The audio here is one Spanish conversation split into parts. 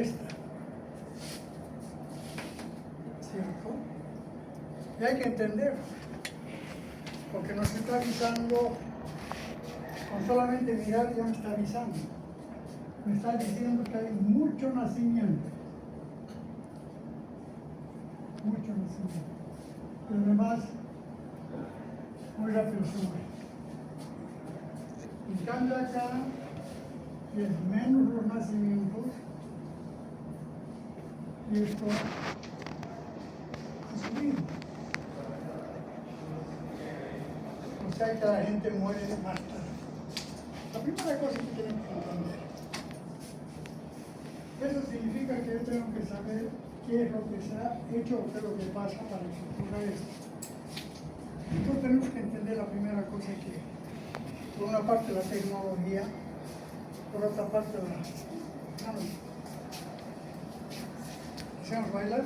esta, ¿cierto? Y hay que entenderlo, porque nos está avisando, con solamente mirar ya me está avisando, me está diciendo que hay mucho nacimiento, y además muy rápido se muere. En cambio acá es menos los nacimientos y esto ha subido. O sea que la gente muere más tarde. La primera cosa que tenemos que entender, eso significa que yo tengo que saber qué es lo que se ha hecho o qué es lo que pasa para que ocurra esto. Entonces tenemos que entender la primera cosa que, por una parte, la tecnología, por otra parte, la... ¿Hacemos bailar?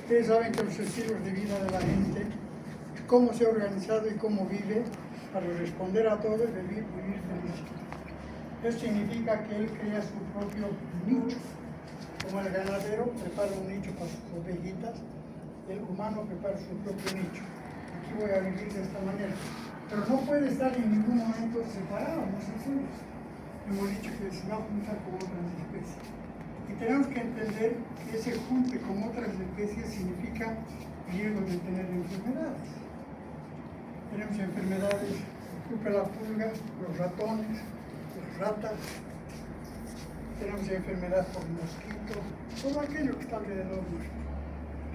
Ustedes saben que los estilos de vida de la gente, cómo se ha organizado y cómo vive, para responder a todo y vivir feliz. Eso significa que él crea su propio nicho. Como el ganadero prepara un nicho para sus ovejitas, el humano prepara su propio nicho. Aquí voy a vivir de esta manera. Pero no puede estar en ningún momento separado, no se puede. Hemos dicho que se va a juntar con otras especies. Y tenemos que entender que ese junte con otras especies significa riesgo de tener enfermedades. Tenemos enfermedades, ocupa la pulga, los ratones, las ratas, tenemos enfermedad por mosquito, todo aquello que está alrededor nuestro,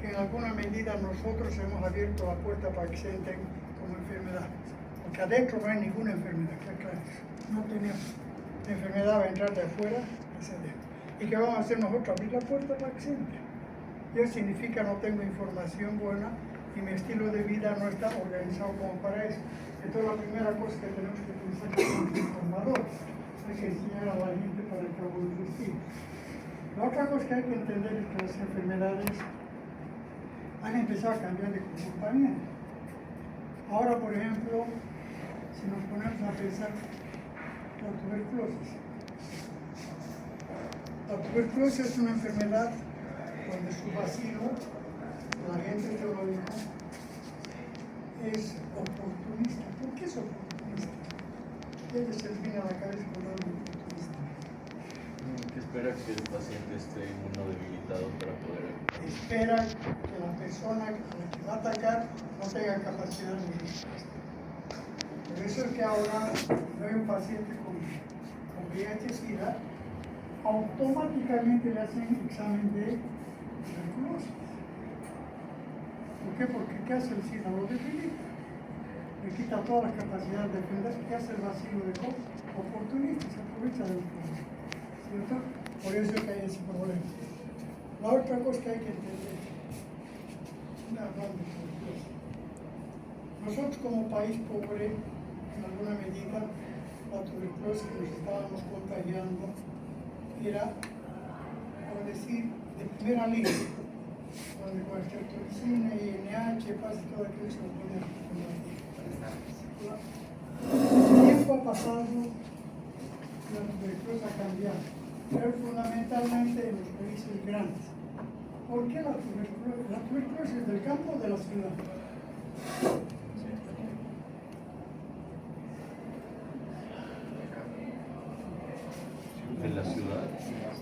que en alguna medida nosotros hemos abierto la puerta para que se entren como enfermedad, porque adentro no hay ninguna enfermedad, claro, no tenemos. La enfermedad va a entrar de afuera hacia adentro. ¿Y qué vamos a hacer nosotros? Abrir la puerta para que se entre. Y eso significa no tengo información buena y mi estilo de vida no está organizado como para eso. Entonces la primera cosa que tenemos que pensar es que somos informadores. Hay que enseñar a la gente para que haga un estilo. La otra cosa que hay que entender es que las enfermedades han empezado a cambiar de comportamiento. Ahora, por ejemplo, si nos ponemos a pensar la tuberculosis. La tuberculosis es una enfermedad donde su bacilo, la gente te lo dijo, es oportunista. ¿Por qué es oportunista? Debe ser bien a la cabeza con algo oportunista. Que espera que el paciente esté inmunodebilitado para poder... Espera que la persona a la que va a atacar no tenga capacidad de respuesta. Por eso es que ahora no hay un paciente con VIH-Sida, automáticamente le hacen examen de tuberculosis. ¿Por qué? Porque ¿qué hace el SIDA? Lo debilita. Le quita todas las capacidades de defender. ¿Qué hace el vacío de COVID? Oportunista, se aprovecha del problema. ¿Cierto? Por eso es que hay ese problema. La otra cosa que hay que entender, nosotros como país pobre, en alguna medida, la tuberculosis que nos estábamos contagiando era, por decir, de primera línea, donde con estreptocina y NH, pasa todo aquello se lo podía combatir. El tiempo ha pasado, la tuberculosis ha cambiado, pero fundamentalmente en los países grandes. ¿Por qué la tuberculosis? ¿La tuberculosis es del campo o de la ciudad? ¿De la ciudad?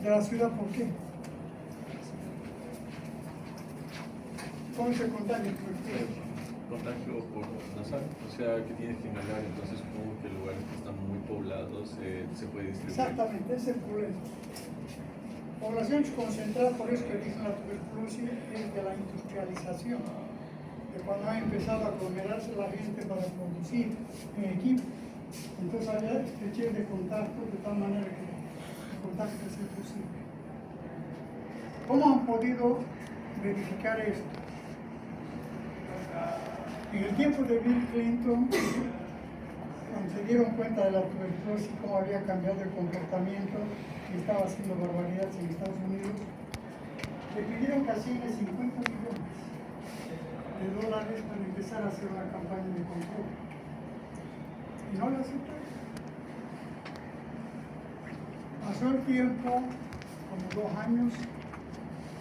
¿De la ciudad por qué? ¿Cómo se contagia el tuberculosis? Contagio por nasal, o sea que tienes que inhalar, entonces supongo que lugares que están muy poblados se puede distribuir. Exactamente, ese es el problema. Poblaciones concentradas, por eso que dicen la tuberculosis, es de la industrialización. De cuando ha empezado a aglomerarse la gente para producir en equipo. Entonces había estrechez de contacto de tal manera que el contacto sea posible. ¿Cómo han podido verificar esto? En el tiempo de Bill Clinton, cuando se dieron cuenta de la tuberculosis, cómo había cambiado el comportamiento y estaba haciendo barbaridades en Estados Unidos, le pidieron que asigne 50 millones de dólares para empezar a hacer una campaña de control. Y no lo aceptaron. Pasó el tiempo, como 2 años,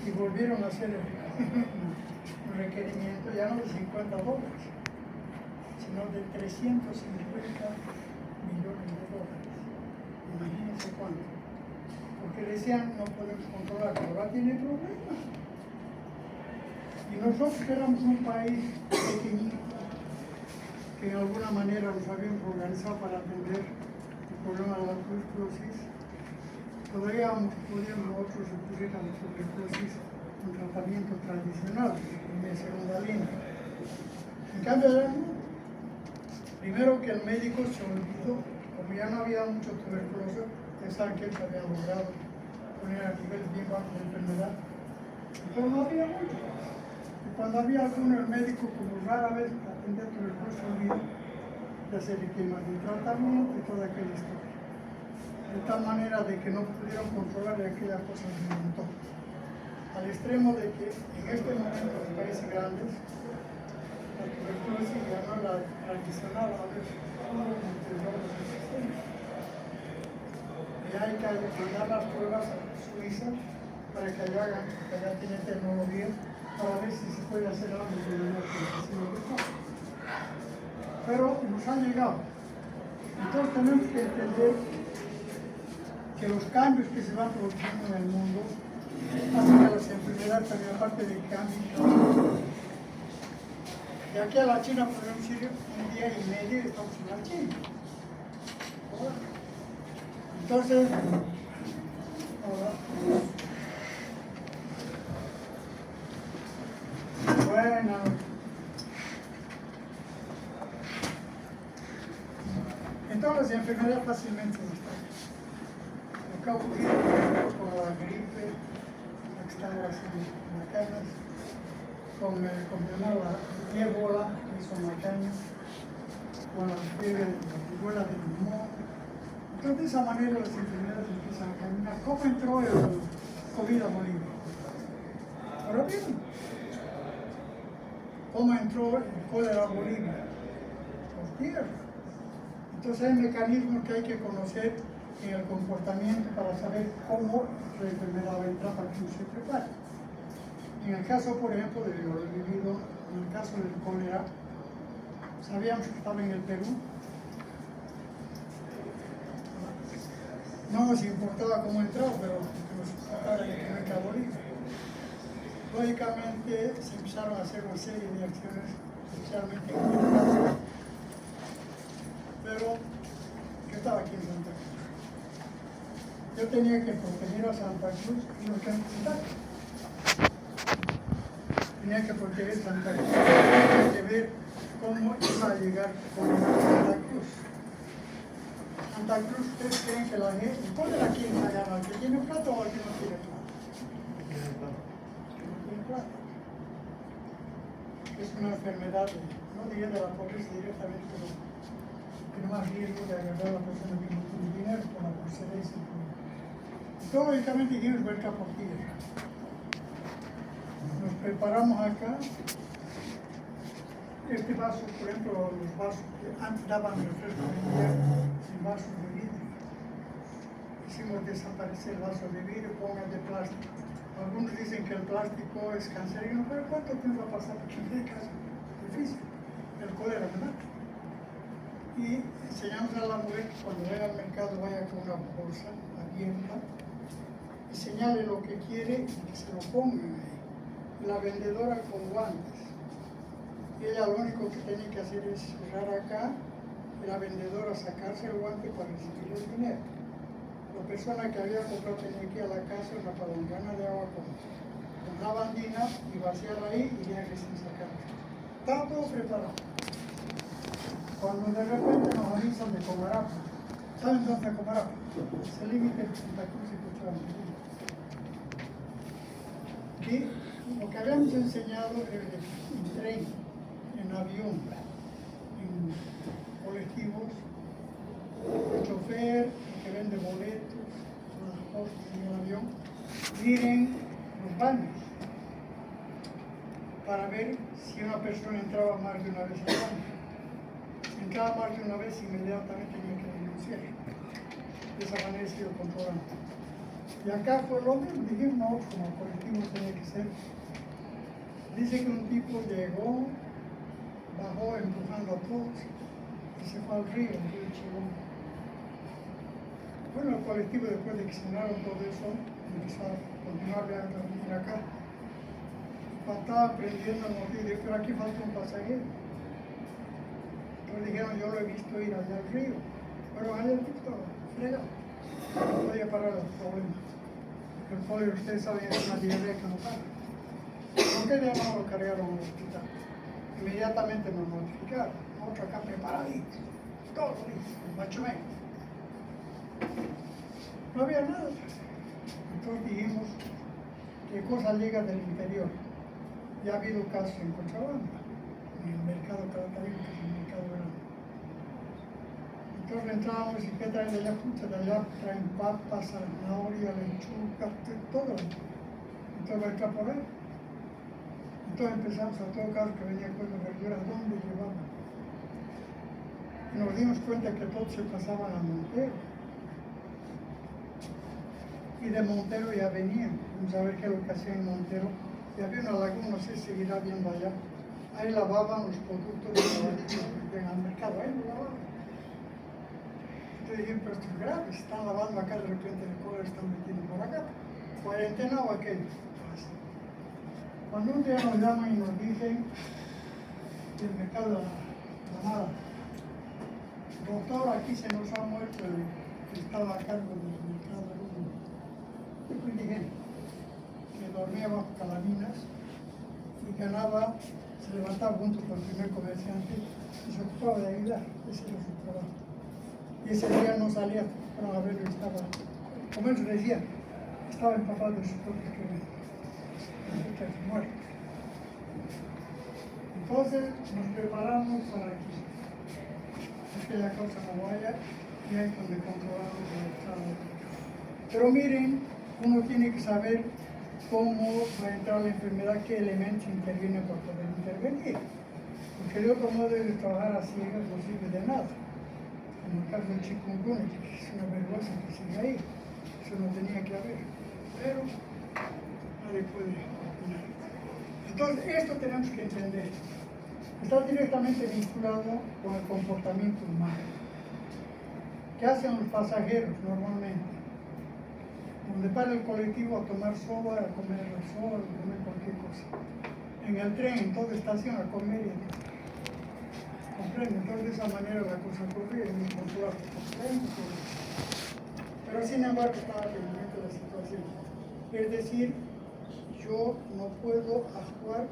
y volvieron a hacer un requerimiento ya no de $50, sino de 350 millones de dólares. Imagínense cuánto. Porque decían, no podemos controlar, pero ahora tiene problemas. Y nosotros éramos un país pequeñito, que de alguna manera nos habíamos organizado para atender el problema de la tuberculosis. Todavía podíamos nosotros recurrir a la tuberculosis un tratamiento tradicional, de segunda línea. En cambio, primero que el médico se olvidó, como ya no había mucho tuberculoso, pensaban que él se había logrado poner a niveles bien bajos de enfermedad, pero no había mucho. Y cuando había alguno, el médico, como rara vez atendía tuberculosis, se olvidó de hacer esquemas de tratamiento y toda aquella historia. De tal manera de que no pudieron controlar y aquella cosa se montó. Al extremo de que en este momento en países grandes, la tuberculosis ya no es la tradicional, a veces entre los existentes. Y hay que mandar las pruebas a Suiza para que allá hagan, porque allá tienen tecnología para ver si se puede hacer algo de la que. Pero nos han llegado. Entonces tenemos que entender que los cambios que se van produciendo en el mundo hacen que las enfermedades también, aparte de cambio. De aquí a la China podemos ir 1 día y medio y estamos en la China. Entonces, bueno, entonces las enfermedades fácilmente se destacan. Lo que ha ocurrido con la gripe, la que está en las canas, con la ébola, que son macaños, con la fiebre, la viruela del limón. Entonces, de esa manera las enfermedades empiezan a caminar. ¿Cómo entró el COVID a Bolivia? Ahora bien, ¿cómo entró el cólera a Bolivia? Por tierra. Entonces hay mecanismos que hay que conocer en el comportamiento para saber cómo la enfermedad va a entrar para que uno se prepare. En el caso, por ejemplo, de lo vivido, en el caso del cólera, sabíamos que estaba en el Perú. No nos importaba cómo entró, pero nos importaba que no entraba a Bolivia. Lógicamente se empezaron a hacer una serie de acciones, especialmente en el caso. Pero yo estaba aquí en Santa Cruz. Yo tenía que proteger a Santa Cruz y los que necesitaban. Tenía que proteger Santa Cruz, tenía que ver cómo iba a llegar con Santa Cruz. Santa Cruz, ¿ustedes creen que la gente, ¿cuál es la quien agarra? ¿El que tiene plata o el que no tiene plata? El que no tiene plata. Es una enfermedad, no diría de la pobreza directamente, pero tiene más riesgo de agarrar a la persona que no tiene dinero por la procedencia. Todo lógicamente dijimos vuelta por tierra. Nos preparamos acá. Este vaso, por ejemplo, los vasos que antes daban refresco de invierno en vasos de vidrio. Hicimos desaparecer el vaso de vidrio, pongan de plástico. Algunos dicen que el plástico es cancerígeno, pero ¿cuánto tiempo va a pasar? Porque en caso difícil. El cólera, ¿verdad? Y enseñamos a la mujer que cuando vaya al mercado vaya con una bolsa abierta y señale lo que quiere y que se lo pongan ahí. La vendedora con guantes. Y ella lo único que tiene que hacer es cerrar acá y la vendedora sacarse el guante para recibir el dinero. La persona que había comprado tenía que ir a la casa una palangana de agua con lavandina y vaciar ahí y ya recién sacar. Estaba todo preparado. Cuando de repente nos avisan de Comarapa, ¿saben dónde es Comarapa? Es el límite de Santa Cruz y Cochabamba. Y lo que habíamos enseñado era en tren, en avión, en colectivos, el chofer, el que vende boletos, las cosas en el avión, miren los baños para ver si una persona entraba más de una vez al baño. Si entraba más de una vez, inmediatamente tenía que denunciar. de esa manera se iba controlando. Y acá fue lo mismo, dijimos, no, como colectivo tenía que ser. Dice que un tipo llegó, bajó empujando a todos y se fue al río, el río Chilón. Bueno, el colectivo, después de que cenaron todo eso, empezó a continuar viajando acá. Estaba aprendiendo el motivo, pero aquí falta un pasajero. Entonces dijeron, yo lo he visto ir allá al río. Pero allá el tipo estaba fregado. No podía parar el problema. El polio, ustedes saben, es una diarrea que no para. ¿Por qué ya no lo cargaron al hospital? Inmediatamente nos notificaron. Otro acá preparadito. Todo listo, macho menos. No había nada. Entonces dijimos, ¿qué cosa llega del interior? Ya ha habido casos en Cochabamba, en el mercado Calatarino, que es el mercado grande. Entonces entrábamos y ¿qué traen de allá? Pucha, de allá traen papas, zanahoria, lechuga, todo. Entonces va a entrar por ahí. Entonces empezamos a todo caso que venía con las verduras, ¿dónde llevaban? Y nos dimos cuenta que todos se pasaban a Montero. Y de Montero ya venían. Vamos a ver qué es lo que hacían en Montero. Y había una laguna, no sé si seguirá viendo allá. Ahí lavaban los productos de lavadillo que llegan al mercado, ahí lo lavaban. Entonces dije, pero esto es grave, están lavando acá, de repente el cólera están metiendo por acá. ¿Cuarentena o aquello? Cuando un día nos llaman y nos dicen del mercado de la Mala, doctor, aquí se nos ha muerto el que estaba a cargo del mercado de indigente, que dormía bajo calabinas y ganaba, se levantaba junto con el primer comerciante y se ocupaba de ayudar, ese era su trabajo. Y ese día no salía para verlo, estaba, como él decía, estaba empapado de sus propios que muertos. Entonces nos preparamos para que aquella cosa no vaya y ahí es donde controlamos la entrada. Pero miren, uno tiene que saber cómo va a entrar la enfermedad, qué elementos intervienen para poder intervenir. Porque de otro modo de trabajar así no sirve de nada. En el caso del chikungunya, que es una vergüenza que sigue ahí, eso no tenía que haber. Pero nadie puede opinar. Entonces, esto tenemos que entender. Está directamente vinculado con el comportamiento humano. ¿Qué hacen los pasajeros normalmente? Donde para el colectivo a tomar soda, a comer soda, a comer cualquier cosa. En el tren, en toda estación, a comer y a tomar. ¿Comprenden? Entonces de esa manera la cosa corría y me controlaba. Pero sin embargo estaba pendiente de la situación. Es decir, yo no puedo actuar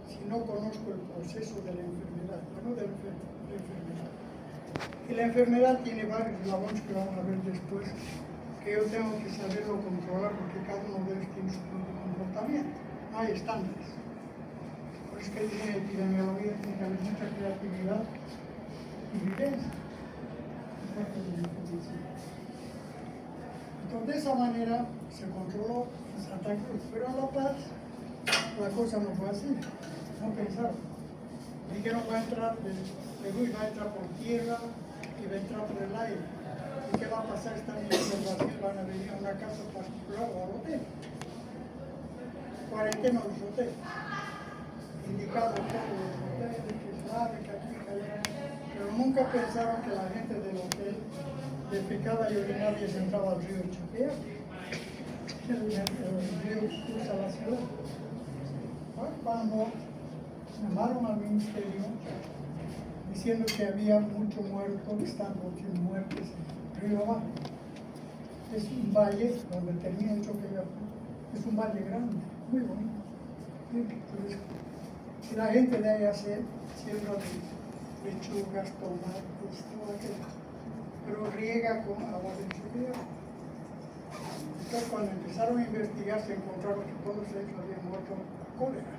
si no conozco el proceso de la enfermedad, no de la enfermedad. Y la enfermedad tiene varios eslabones que vamos a ver después, que yo tengo que saberlo controlar porque cada uno de ellos tiene su propio comportamiento. No hay estándares. Por eso que dicen en epidemiología tiene que haber mucha creatividad y vivencia. Entonces de esa manera se controló Santa Cruz, pero en La Paz la cosa no fue así, no pensaron. Dijeron va a entrar del Perú y va a entrar por tierra y va a entrar por el aire. ¿Y qué va a pasar? Están en Brasil, van a venir a una casa particular o al hotel. Cuarentena los hoteles. Indicado todos los hoteles, que es lave, que aquí, que allá. Pero nunca pensaron que la gente del hotel defecaba y orinaba y se entraba al río Chapea. El río cruza la ciudad. Cuando llamaron al ministerio diciendo que había mucho muerto, que están muchos muertos en río abajo. Es un valle donde termina el choque de agua. Es un valle grande, muy bonito, muy pintoresco. Y la gente de ahí hace siembra de lechugas, tomates, todo aquello, pero riega con agua de lluvia. Entonces cuando empezaron a investigar se encontraron que todos ellos habían muerto de cólera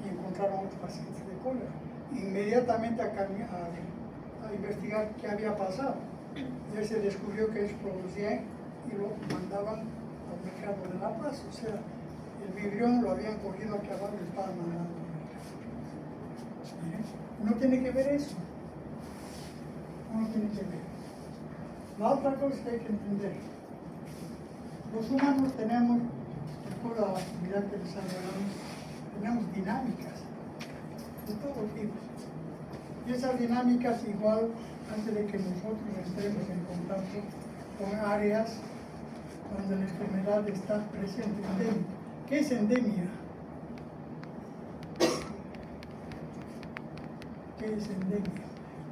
y encontraron otros pacientes de cólera. Inmediatamente a investigar qué había pasado. Y ahí se descubrió que ellos producían y lo mandaban al mercado de La Paz. O sea, el vibrión lo habían cogido aquí abajo y lo estaban mandando. No tiene que ver eso. No tiene que ver. La otra cosa que hay que entender, los humanos tenemos, por toda la actividad que desarrollamos, tenemos dinámicas de todos tipos. Y esas dinámicas igual antes de que nosotros entremos en contacto con áreas donde la enfermedad está presente. ¿Qué es endemia? ¿Qué es endemia?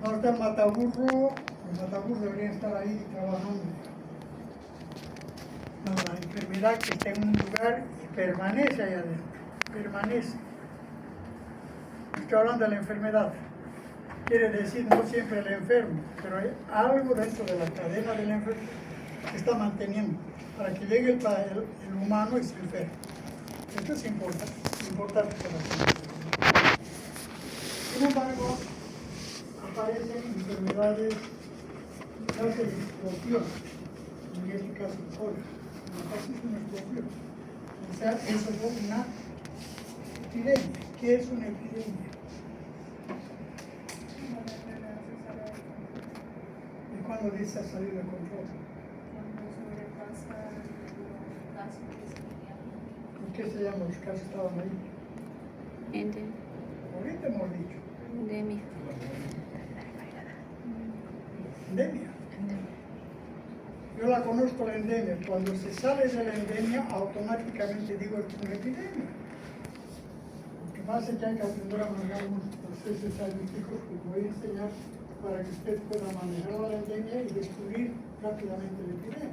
No está el mataburro, los mataburros deberían estar ahí trabajando. No, la enfermedad que está en un lugar y permanece ahí adentro, permanece. Estoy hablando de la enfermedad. Quiere decir no siempre el enfermo, pero hay algo dentro de la cadena del enfermo que está manteniendo para que llegue el humano y se enferme. Esto es importante para la salud. Sin embargo, aparecen enfermedades que hacen explosión, en este caso cólera. Es una explosión. O sea, eso es una epidemia. ¿Qué es una epidemia? ¿Y cuándo dice ha salido de control? ¿Y qué se llama los casos que estaban ahí? Endemia. Ahorita hemos dicho. Endemia. Endemia. Yo la conozco la endemia. Cuando se sale de la endemia, automáticamente digo que es una epidemia. Lo que pasa es que hay que aprender a manejar unos procesos estadísticos que voy a enseñar para que usted pueda manejar la endemia y descubrir rápidamente la epidemia.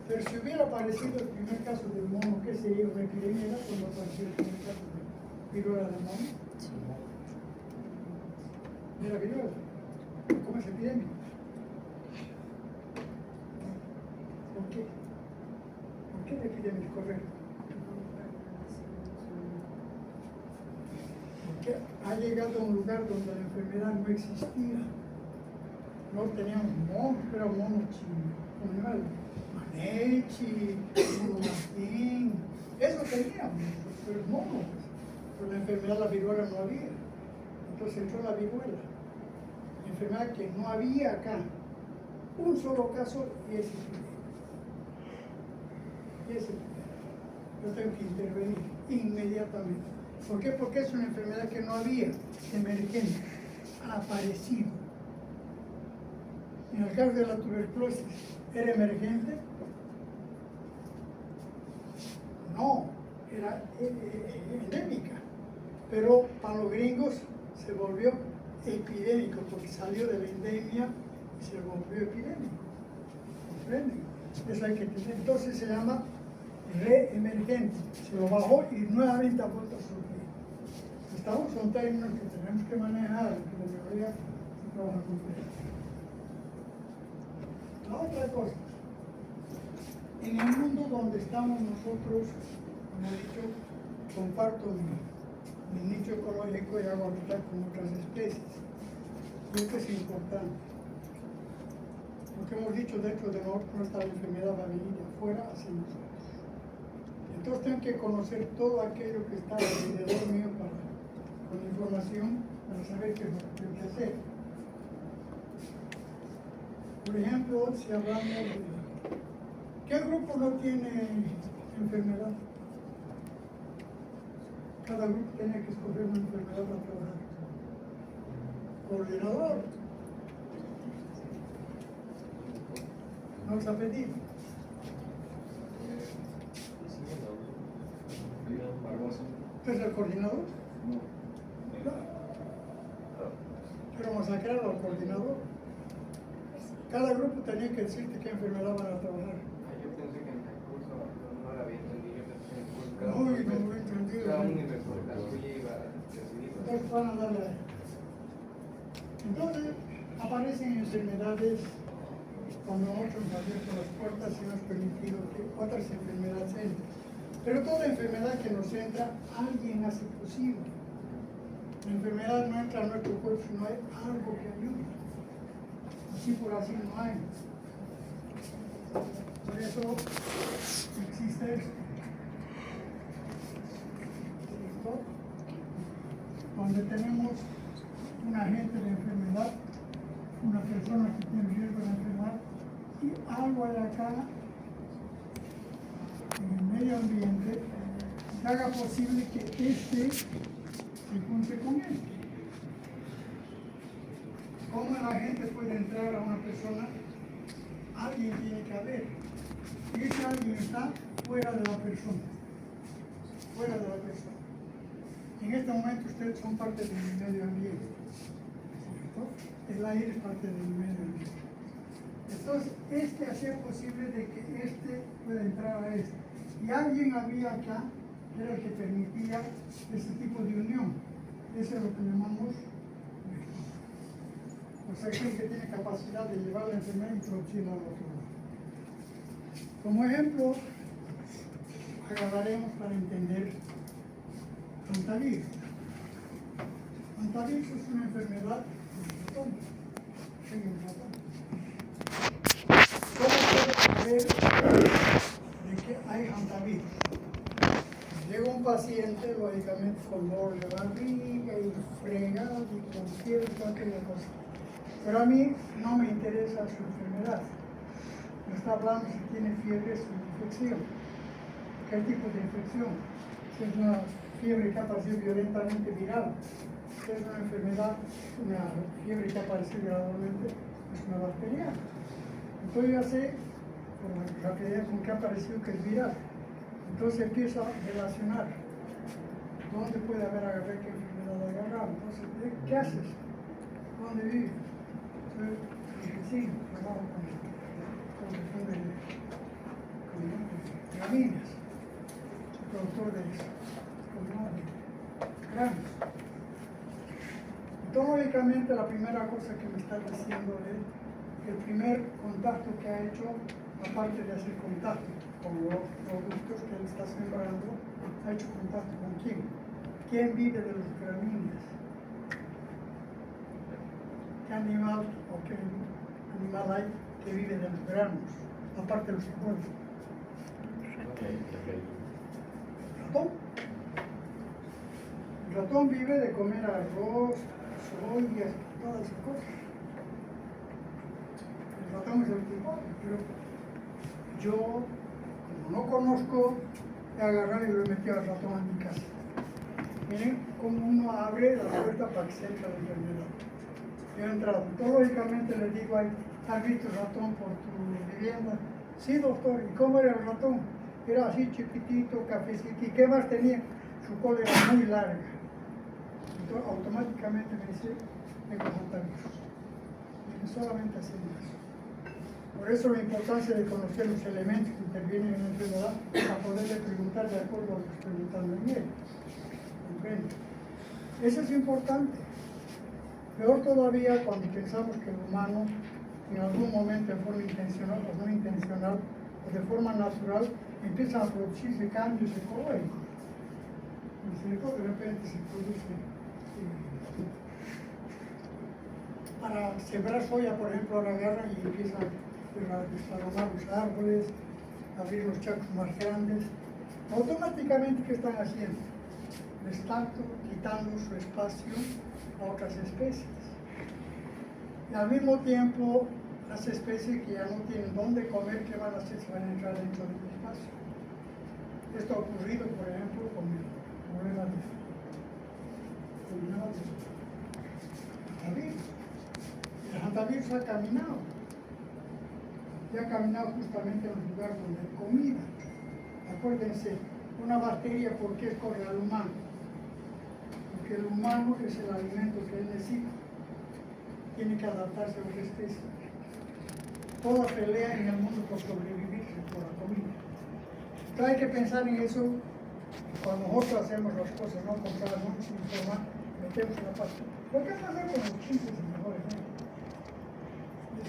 Pero si hubiera aparecido el primer caso del mono, ¿qué sería una epidemia? Era cuando apareció el primer caso de viruela del mono. Era viruela. ¿Cómo es epidemia? ¿Por qué? ¿Por qué la epidemia es correcta? Porque ha llegado a un lugar donde la enfermedad no existía. No teníamos monos, pero monos chinos, manechi, mono martín, eso teníamos, pero monos. Pero la enfermedad, la viruela no había. Entonces entró la viruela. Enfermedad que no había acá. Un solo caso y es yo tengo que intervenir inmediatamente. ¿Por qué? Porque es una enfermedad que no había, emergente, ha aparecido. En el caso de la tuberculosis, ¿era emergente? No, era endémica. Pero para los gringos se volvió epidémico porque salió de la endemia y se volvió epidémico. ¿Comprenden? Eso hay que tener. Entonces se llama reemergente. Se lo bajó y nuevamente ha vuelto a surgir. Son términos que tenemos que manejar, que la mayoría se trabaja con ustedes. La otra cosa, en el mundo donde estamos nosotros, como he dicho, comparto mi nicho ecológico y hago habitar con otras especies. Y esto es importante. Lo que hemos dicho dentro de nosotros no está la enfermedad, va a venir de afuera hacia nosotros. Entonces tengo que conocer todo aquello que está alrededor mío con información para saber qué es lo que tengo que hacer. Por ejemplo, si hablamos de ¿qué grupo no tiene enfermedad? Cada grupo tiene que escoger una enfermedad para trabajar. Coordinador. Nos ha pedido. ¿Usted es el coordinador? No. Pero masacrar al coordinador. Cada grupo tenía que decirte qué enfermedad van a trabajar. Yo pensé que en el curso no la había entendido. Yo pensé que en el curso Uy, no lo he entendido. cada uno la suya iba a decidir. Entonces van a darle a él. Entonces aparecen enfermedades cuando nosotros hemos abierto las puertas y hemos permitido que otras enfermedades entren. Pero toda enfermedad que nos entra, alguien hace posible. La enfermedad no entra a nuestro cuerpo si no hay algo que ayude. Así por así no hay. Por eso existe esto. Donde tenemos un agente de enfermedad, una personas que tienen riesgo de enfermar, y algo hay acá en el medio ambiente que haga posible que este se junte con él. ¿Cómo la gente puede entrar a una persona? Alguien tiene que haber. Y ese alguien está fuera de la persona. Fuera de la persona. En este momento ustedes son parte del medio ambiente. ¿Cierto? El aire es parte del medio ambiente. Entonces, este hacía posible de que este pueda entrar a este. Y alguien había acá que era el que permitía este tipo de unión. Eso es lo que llamamos vector. O sea, aquel que tiene capacidad de llevar la enfermedad e introducirla al otro lado. Como ejemplo, agarraremos para entender hantavirus. Hantavirus es una enfermedad del ratón. En el ratón. ¿Cómo puede saber de que hay hantavirus? Llega un paciente, lógicamente, con dolor de barriga y fregado y con fiebre y cualquier cosa. Pero a mí no me interesa su enfermedad. Me está hablando si tiene fiebre, es una infección. ¿Qué tipo de infección? Si es una fiebre que apareció violentamente viral, si es una enfermedad, una fiebre que apareció gradualmente, es una bacteriana. Entonces ya sé, por la rapidez con que apareció, que es viral. Entonces empiezo a relacionar dónde puede haber agarrado, qué enfermedad ha agarrado. Entonces, ¿qué haces? ¿Dónde vives? Entonces, sí, trabajo con gramíneas, soy productor de granos. Entonces, lógicamente, la primera cosa que me está diciendo es que el primer contacto que ha hecho, aparte de hacer contacto con los productos que él está sembrando, ha hecho contacto con quién. ¿Quién vive de los gramíneas? ¿Qué animal o qué animal hay que vive de los granos, aparte de los que comen? ¿Ratón? El ratón vive de comer arroz, soya, todas esas cosas. El ratón es el que come, pero yo, como no conozco, he agarrado y lo he metido al ratón en mi casa. Miren cómo uno abre la puerta para que se entre la enfermedad. Yo he entrado. Lógicamente le digo, ¿has visto el ratón por tu vivienda? Sí, doctor. ¿Y cómo era el ratón? Era así chiquitito, cafecito. ¿Y qué más tenía? Su cola era muy larga. Entonces automáticamente me dice, tengo hantavirus. Y solamente así eso. Por eso la importancia de conocer los elementos que intervienen en la enfermedad para poderle preguntar de acuerdo a lo que estoy preguntando en él. ¿Comprende? Eso es importante. Peor todavía cuando pensamos que el humano en algún momento de forma intencional o no intencional o de forma natural empiezan a producirse cambios ecológicos. ¿No es cierto? De repente se produce para sembrar soya, por ejemplo, ahora agarran y empiezan a desarrollar los árboles, a abrir los chacos más grandes. Automáticamente, ¿qué están haciendo? Le están quitando su espacio a otras especies. Y al mismo tiempo, las especies que ya no tienen dónde comer, ¿qué van a hacer? Se van a entrar dentro del espacio. Esto ha ocurrido, por ejemplo, con el problema de hantavirus. El hantavirus ha caminado. Y ha caminado justamente en un lugar donde hay comida. Acuérdense, una bacteria, ¿por qué escoge al humano? Porque el humano es el alimento que él necesita. Tiene que adaptarse a otra especie. Toda pelea en el mundo por sobrevivir por la comida. Entonces hay que pensar en eso. Cuando nosotros hacemos las cosas, no compramos, sin informar, metemos la pasta. ¿Por qué pasa con los chistes mejores?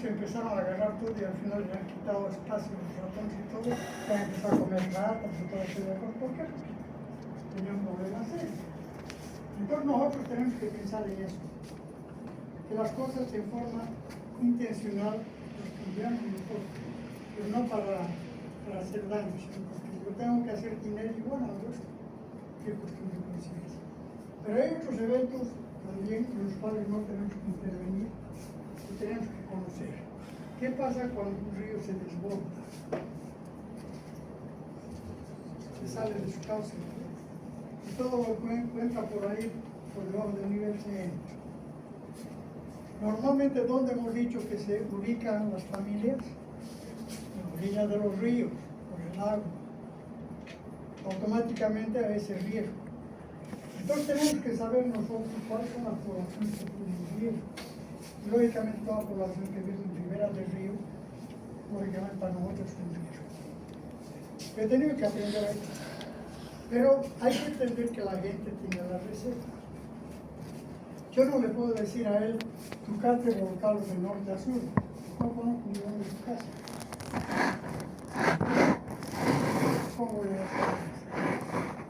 Se empezaron a agarrar todo y al final le han quitado espacio a los ratones y todo. Han empezado a comer ratas y todo eso de cosas. ¿Por qué? Porque tenían problemas serios. Entonces nosotros tenemos que pensar en eso. Que las cosas de forma intencional las cambiamos nosotros, pero no para hacer daño, sino porque yo tengo que hacer dinero y bueno, qué cuestión de conciencia. Pero hay otros eventos también en los cuales no tenemos que intervenir que tenemos que conocer. ¿Qué pasa cuando un río se desborda? Se sale de su cauce y todo lo que encuentra por ahí, por debajo del nivel se entra. Normalmente, ¿dónde hemos dicho que se ubican las familias? En la orilla de los ríos, por el agua. Automáticamente a ese riesgo. Entonces tenemos que saber nosotros cuáles son las poblaciones que tienen riesgo. Lógicamente toda población que vive en ribera del río, lógicamente para nosotros es un riesgo. He tenido que aprender a esto. Pero hay que entender que la gente tiene la receta. Yo no le puedo decir a él, tu casa es volcado de norte a sur. No conozco ni dónde es tu casa. ¿Cómo voy a hacer eso?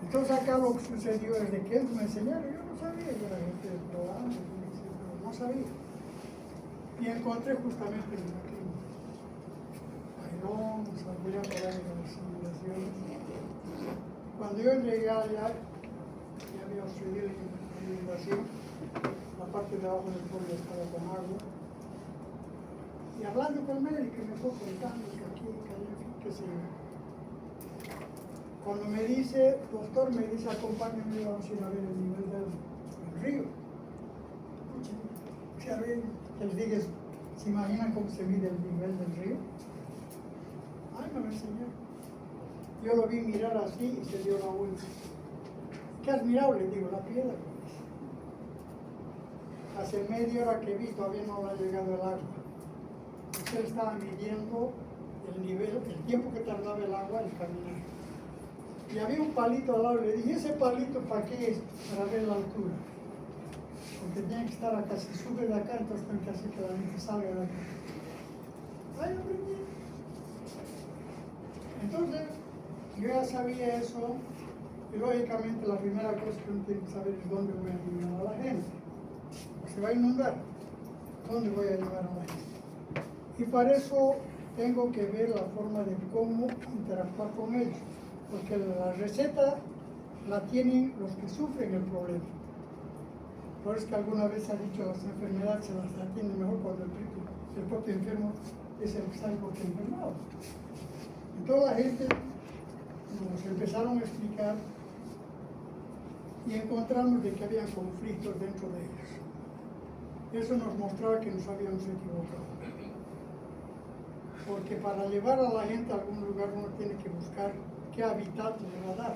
Entonces acá lo que sucedió es de que ellos me enseñaron, yo no sabía, yo era gente de programa, no sabía. Y encontré justamente en la clínica. Bailón, salía por ahí de las simulaciones. Cuando yo llegué allá, ya había subido la inundación. La parte de abajo del pueblo estaba con agua. Y hablando con el médico me fue contando que aquí, que allá, que sé yo. Cuando me dice, doctor, me dice, acompáñame, vamos a ir a ver el nivel del río. O sea, que les diga, ¿se imaginan cómo se mide el nivel del río? Ay, me lo enseñó. Yo lo vi mirar así y se dio la vuelta. Qué admirable, digo, la piedra. Hace media hora que vi, todavía no ha llegado el agua. Usted estaba midiendo el nivel, el tiempo que tardaba el agua en caminar. Y había un palito al lado, le dije, ¿ese palito para qué es? Para ver la altura. Porque tiene que estar acá, si sube de acá, entonces tiene que hacer que la gente salga de acá. Ay, aprendí. Entonces, yo ya sabía eso, y lógicamente la primera cosa que uno tiene que saber es dónde voy a llevar a la gente. Se va a inundar. ¿Dónde voy a llevar a la gente? Y para eso tengo que ver la forma de cómo interactuar con ellos. Porque la receta la tienen los que sufren el problema. Por eso es que alguna vez se ha dicho las enfermedades se las atienden mejor cuando el propio enfermo es el que sabe por qué enfermado. Entonces la gente nos empezaron a explicar y encontramos de que había conflictos dentro de ellos. Eso nos mostraba que nos habíamos equivocado. Porque para llevar a la gente a algún lugar uno tiene que buscar qué hábitat le va a dar.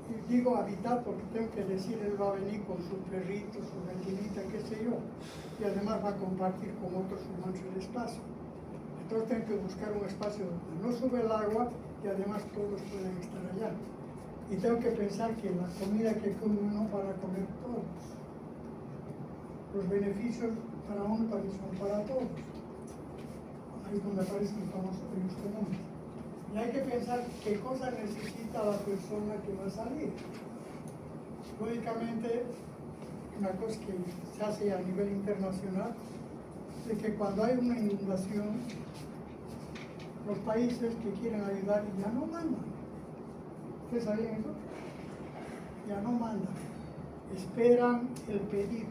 Y digo hábitat porque tengo que decir, él va a venir con su perrito, su gallinita, qué sé yo. Y además va a compartir con otros humanos el espacio. Entonces tengo que buscar un espacio donde no sube el agua y además todos pueden estar allá. Y tengo que pensar que la comida que come uno para comer todos. Los beneficios para uno también son para todos. Ahí es donde aparece el famoso virus común. Y hay que pensar qué cosa necesita la persona que va a salir. Lógicamente, una cosa que se hace a nivel internacional es que cuando hay una inundación, los países que quieren ayudar ya no mandan. ¿Ustedes sabían eso? Ya no mandan. Esperan el pedido.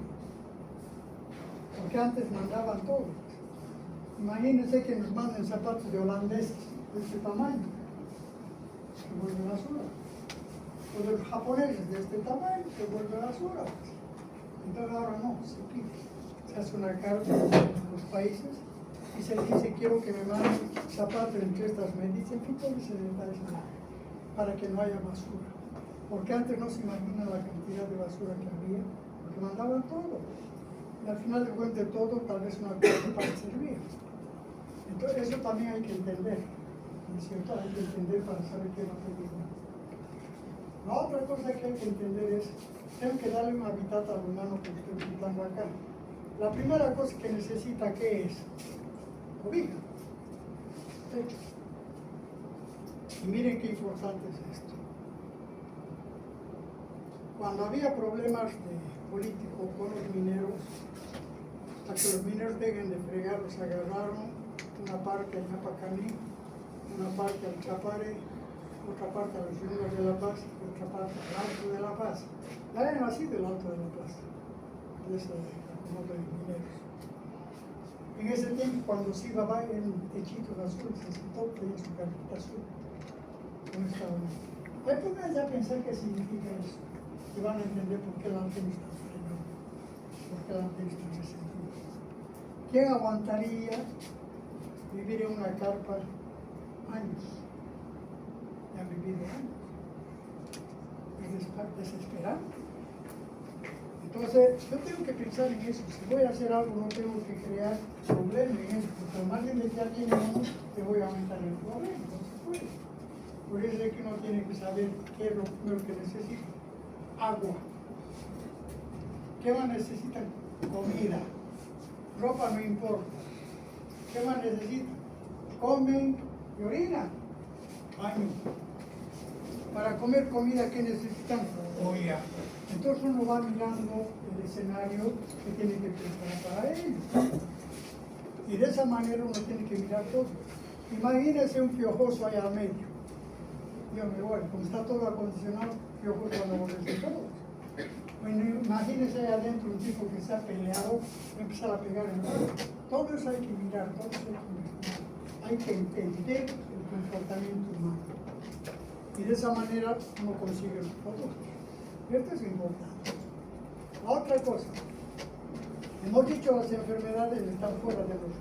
Porque antes mandaban todo. Imagínense que nos manden zapatos de holandeses de este tamaño, que vuelven basura. O de los japoneses de este tamaño, que vuelven basura. Entonces ahora no, se pide. Se hace una carta a los países y se dice, quiero que me manden zapatos entre estas medidas, en fin, todo ese detalle, para que no haya basura. Porque antes no se imagina la cantidad de basura que había, porque mandaban todo. Y al final de cuentas todo, tal vez una cosa para servir. Entonces eso también hay que entender, ¿no es cierto? Hay que entender para saber qué va a pedir. La otra cosa que hay que entender es, tengo que darle un hábitat al humano que estoy pintando acá. La primera cosa que necesita, ¿qué es? Cobija, techo. Y miren qué importante es esto. Cuando había problemas políticos con los mineros, hasta que los mineros dejen de fregar, los agarraron una parte al Napacaní, una parte al Chapare, otra parte a los Llanos de la Paz, y otra parte al Alto de la Paz. Ya era así del Alto de la Paz, de ese acomodo de mineros. En ese tiempo, cuando se iba a en techitos azules, se sentó, tenía su carpeta azul. No estaba bien. Ahí pongan ya a pensar qué significa eso. Y van a entender por qué la antena está fregada, por qué la antena está resentida. ¿Quién aguantaría vivir en una carpa años? Ya han vivido años. Es desesperante. Entonces, yo tengo que pensar en eso. Si voy a hacer algo, no tengo que crear problemas en eso. Porque al margen de que alguien no, te voy a aumentar el problema. No se puede. Por eso es que uno tiene que saber qué es lo primero que necesita. Agua. ¿Qué más necesitan? Comida. Ropa no importa. ¿Qué más necesitan? Comen y orinan. Baño. Para comer comida, ¿qué necesitan? Olla. Entonces uno va mirando el escenario que tiene que preparar para ello. Y de esa manera uno tiene que mirar todo. Imagínense un piojoso allá al medio. Dios mío, bueno, como está todo acondicionado, piojoso van a aborrecer todos. Bueno, imagínense allá adentro un tipo que se ha peleado, empezar a pegar en el todo eso hay que mirar, todo eso hay que entender el comportamiento humano. Y de esa manera uno consigue los productos. Esto es importante. La otra cosa, hemos dicho las enfermedades están fuera de nosotros.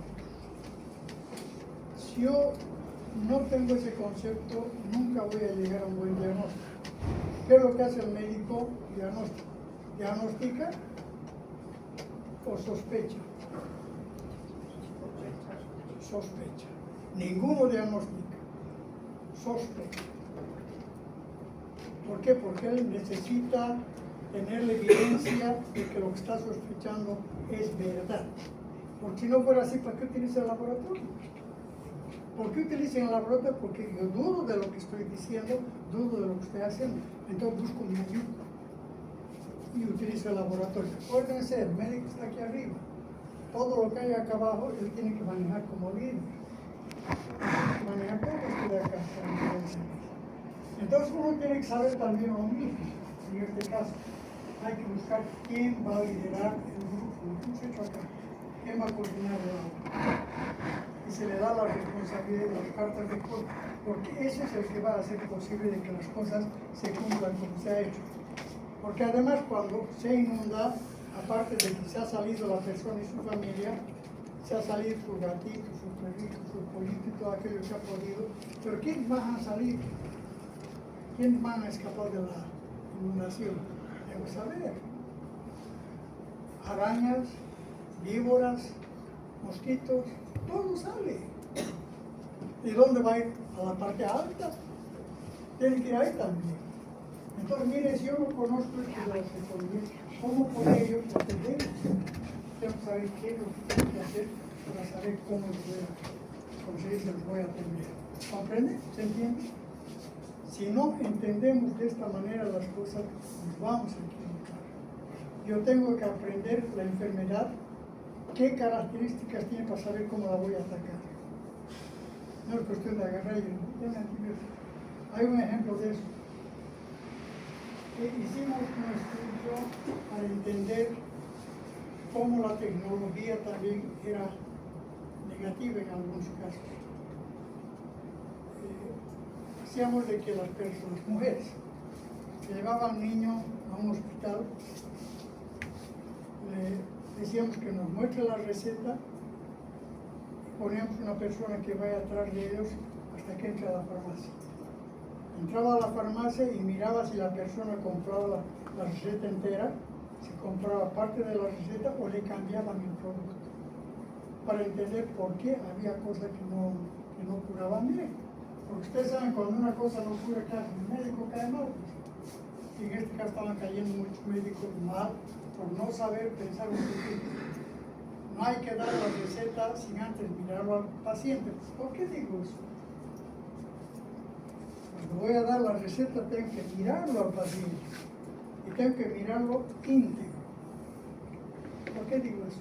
Si yo no tengo ese concepto, nunca voy a llegar a un buen diagnóstico. ¿Qué es lo que hace el médico? Diagnóstico. ¿Diagnostica o sospecha? Sospecha. Ninguno diagnostica. Sospecha. ¿Por qué? Porque él necesita tener la evidencia de que lo que está sospechando es verdad. Porque si no fuera así, ¿para qué utiliza el laboratorio? ¿Por qué utiliza el laboratorio? Porque yo dudo de lo que estoy diciendo, dudo de lo que estoy haciendo. Entonces busco mi ayuda y utilizo el laboratorio. Acuérdense, el médico está aquí arriba. Todo lo que hay acá abajo, él tiene que manejar como líder. Manejar todo esto de acá. Entonces uno tiene que saber también lo mismo. En este caso, hay que buscar quién va a liderar el grupo. Lo que hemos hecho acá. ¿Quién va a coordinar el agua? Y se le da la responsabilidad de las cartas de código, porque ese es el que va a hacer posible de que las cosas se cumplan como se ha hecho. Porque además cuando se inunda, aparte de que se ha salido la persona y su familia, se ha salido su gatito, su perrito, su pollito y todo aquello que ha podido, pero ¿quiénes van a salir? ¿Quiénes van a escapar de la inundación? Debo saber. Arañas, víboras, mosquitos, todo sale. ¿Y dónde va a ir? A la parte alta. Tiene que ir ahí también. Entonces, mire, si yo no conozco esto de las economías, ¿cómo por ello atendemos? Tengo que saber qué es lo que tengo que hacer para saber cómo los voy a conseguir, se los voy a atender. ¿Comprende? ¿Se entiende? Si no entendemos de esta manera las cosas, nos vamos a equivocar. Yo tengo que aprender la enfermedad, qué características tiene para saber cómo la voy a atacar. No es cuestión de agarrar y denme antibiótico. Hay un ejemplo de eso. Hicimos un estudio para entender cómo la tecnología también era negativa en algunos casos. Hacíamos de que las personas, mujeres, que llevaban niños a un hospital, le decíamos que nos muestre la receta, poníamos una persona que vaya atrás de ellos hasta que entre a la farmacia. Entraba a la farmacia y miraba si la persona compraba la receta entera, si compraba parte de la receta o le cambiaban el producto, para entender por qué había cosas que no curaban bien. Porque ustedes saben, cuando una cosa no cura, ¿qué hace? El médico cae mal. Y en este caso estaban cayendo muchos médicos mal por no saber pensar un poquito. No hay que dar la receta sin antes mirarlo al paciente. ¿Por qué digo eso? Cuando voy a dar la receta tengo que mirarlo al paciente y tengo que mirarlo íntegro. ¿Por qué digo eso?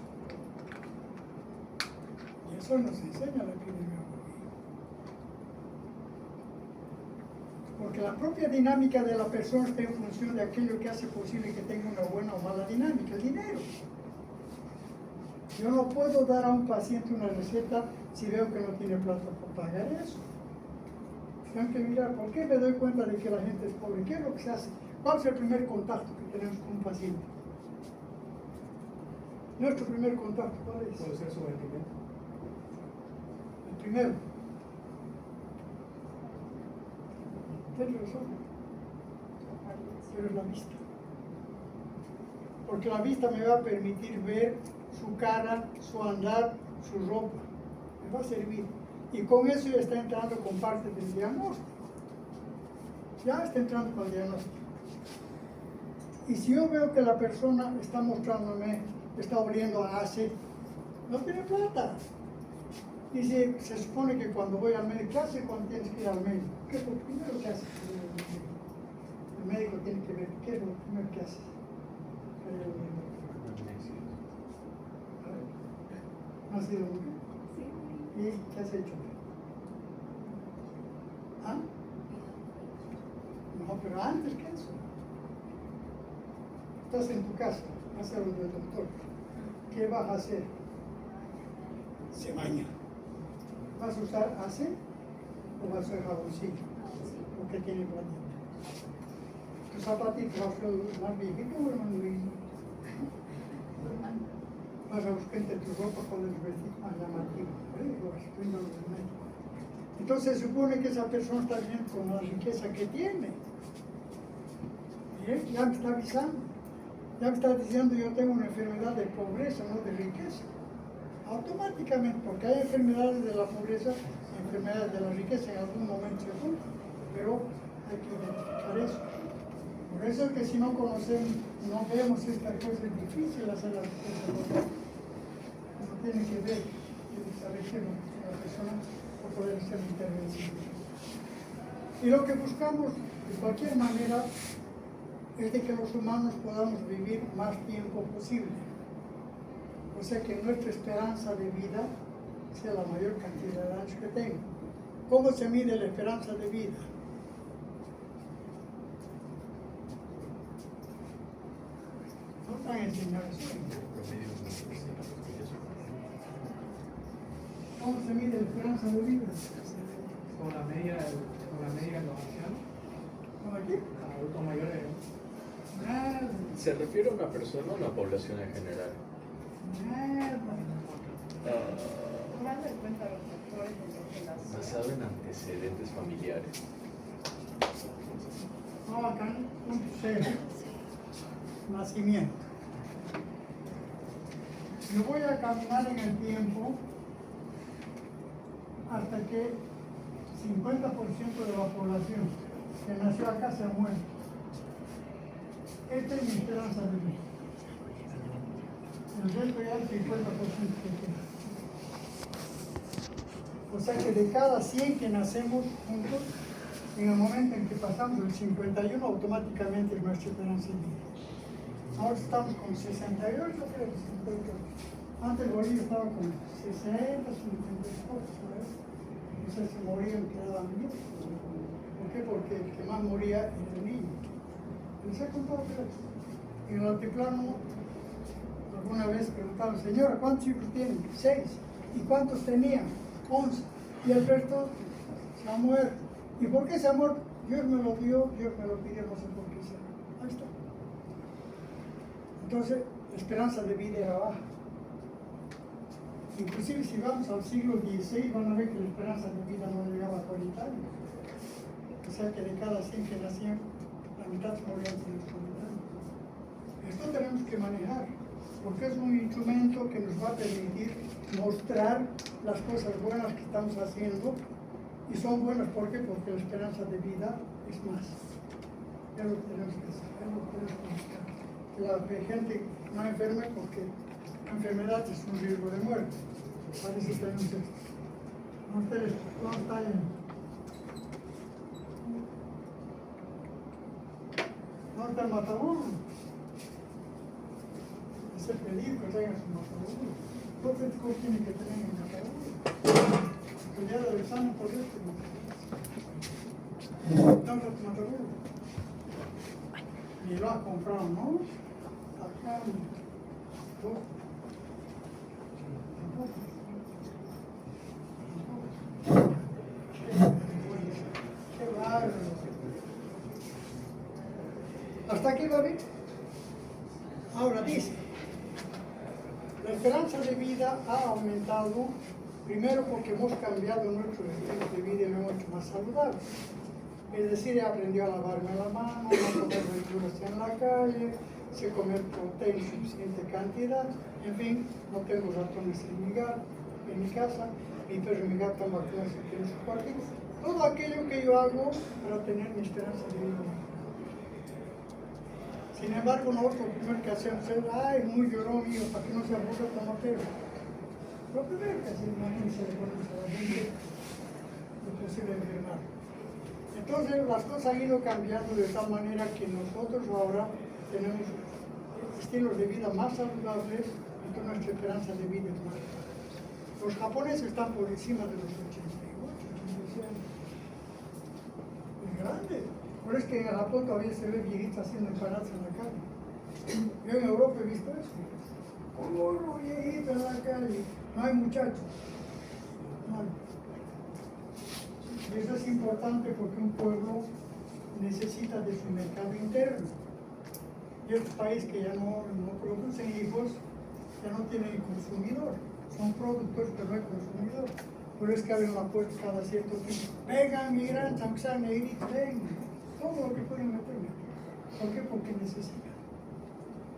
Y eso nos enseña la epidemiología. Porque la propia dinámica de la persona está en función de aquello que hace posible que tenga una buena o mala dinámica, el dinero. Yo no puedo dar a un paciente una receta si veo que no tiene plata para pagar eso. Tengo que mirar, ¿por qué me doy cuenta de que la gente es pobre? ¿Qué es lo que se hace? ¿Cuál es el primer contacto que tenemos con un paciente? Nuestro primer contacto, ¿cuál es? Puede ser sometimiento. El primero. Tienes razón. Pero es la vista. Porque la vista me va a permitir ver su cara, su andar, su ropa. Me va a servir. Y con eso ya está entrando con parte del diagnóstico. Ya está entrando con el diagnóstico. Y si yo veo que la persona está mostrándome, está abriendo a ACE, no tiene plata. Dice, se supone que cuando voy al médico, ¿qué hace cuando tienes que ir al médico? ¿Qué es lo primero que hace? El médico tiene que ver, ¿qué es lo primero que hace? ¿No has sido mujer? Sí. ¿Y qué has hecho? ¿Ah? No, pero antes que eso. Estás en tu casa, vas a lo del doctor. ¿Qué vas a hacer? Se baña. ¿Vas a usar ACE o vas a usar jaboncillo? Porque tiene planeta. Tu zapatito va a ser más viejito o más viejito. Vas a buscar entre tu ropa con el vestido más llamativo. Entonces se supone que esa persona está bien con la riqueza que tiene. Bien, ya me está avisando. Ya me está diciendo yo tengo una enfermedad de pobreza, no de riqueza. Automáticamente, porque hay enfermedades de la pobreza y enfermedades de la riqueza en algún momento se juntan, pero hay que identificar eso. Por eso es que si no conocemos, no vemos esta cosa, es difícil hacer las cosas. Uno tiene que ver, tiene que saber qué es lo que la persona para poder hacer la intervención. Y lo que buscamos, de cualquier manera, es de que los humanos podamos vivir más tiempo posible. O sea, que nuestra esperanza de vida sea la mayor cantidad de años que tengo. ¿Cómo se mide la esperanza de vida? No están enseñando eso. ¿Cómo se mide la esperanza de vida? Con la media de los ancianos, ¿Cómo aquí? adultos mayores. Nada, ¿Se refiere a una persona o a una población en general? nada. Tomando en cuenta los factores de relación. Basado en antecedentes familiares. No, acá, punto cero. Nacimiento. Yo voy a caminar en el tiempo hasta que 50% de la población que nació acá se ha muerto. Esta es mi esperanza de vida. El resto ya el 50% que queda. O sea que de cada 100 que nacemos juntos, en el momento en que pasamos el 51, automáticamente es nuestra esperanza de vida. Ahora estamos con 68, creo que 58. Antes Bolivia estaba con 60, 54, ¿sabes? O sea, se morían, quedaban vivos. ¿Por qué? Porque el que más moría era el niño. Les he contado que en el altiplano alguna vez preguntaron, señora, ¿cuántos hijos tienen? 6. ¿Y cuántos tenían? 11. Y el resto se ha muerto. ¿Y por qué se ha muerto? Dios me lo dio, Dios me lo pidió, no sé por qué se ha muerto. Ahí está. Entonces, la esperanza de vida era baja. Inclusive si vamos al siglo XVI, van a ver que la esperanza de vida no llegaba a 40 años. O sea que de cada 100 que nacían, la mitad se morían por los 40 años. Esto tenemos que manejar, porque es un instrumento que nos va a permitir mostrar las cosas buenas que estamos haciendo, y son buenas, ¿por qué? Porque la esperanza de vida es más. Es lo que tenemos que hacer, es lo que tenemos que buscar. Que la gente no enferme, porque la enfermedad es un riesgo de muerte. Para eso tenemos esto. No está ahí. No está el mataburro. Es el pedir que traigan su mataburro. Entonces, ¿cómo tiene que tener el mataburro? El día del examen por esto. ¿Dónde está tu mataburro? Ni lo has comprado, ¿no? Acá. ¿Hasta aquí va bien? Ahora dice, la esperanza de vida ha aumentado, primero porque hemos cambiado nuestro estilo de vida y lo hemos hecho más saludable. Es decir, he aprendido a lavarme la mano, no comer verduras en la calle, sé comer proteína en suficiente cantidad, en fin, no tengo ratones en mi casa, mi perro y mi gato vacunas en su cuartito. Todo aquello que yo hago para tener mi esperanza de vida. Sin embargo, nosotros lo primero que hacemos es, ay, muy llorón mío, para que no se aburra como perro. Lo primero que hacemos es se le pone a la gente lo posible enfermar. Entonces las cosas han ido cambiando de tal manera que nosotros ahora tenemos estilos de vida más saludables y que nuestra esperanza de vida es más alta. Los japoneses están por encima de los 88 años. Es grande. Por eso es que en Japón todavía se ve viejitos haciendo empanadas en la calle. Yo en Europa he visto eso. Un gorro viejito en la calle. No hay muchachos. No hay. Y eso es importante porque un pueblo necesita de su mercado interno. Y otros países que ya no producen hijos, ya no tienen consumidor. Son productores, pero no hay consumidor. Por eso es que abren la puerta cada cierto tiempo. Vengan migrantes, aunque sean negritos, vengan. Todo lo que pueden meterme. ¿Por qué? Porque necesitan.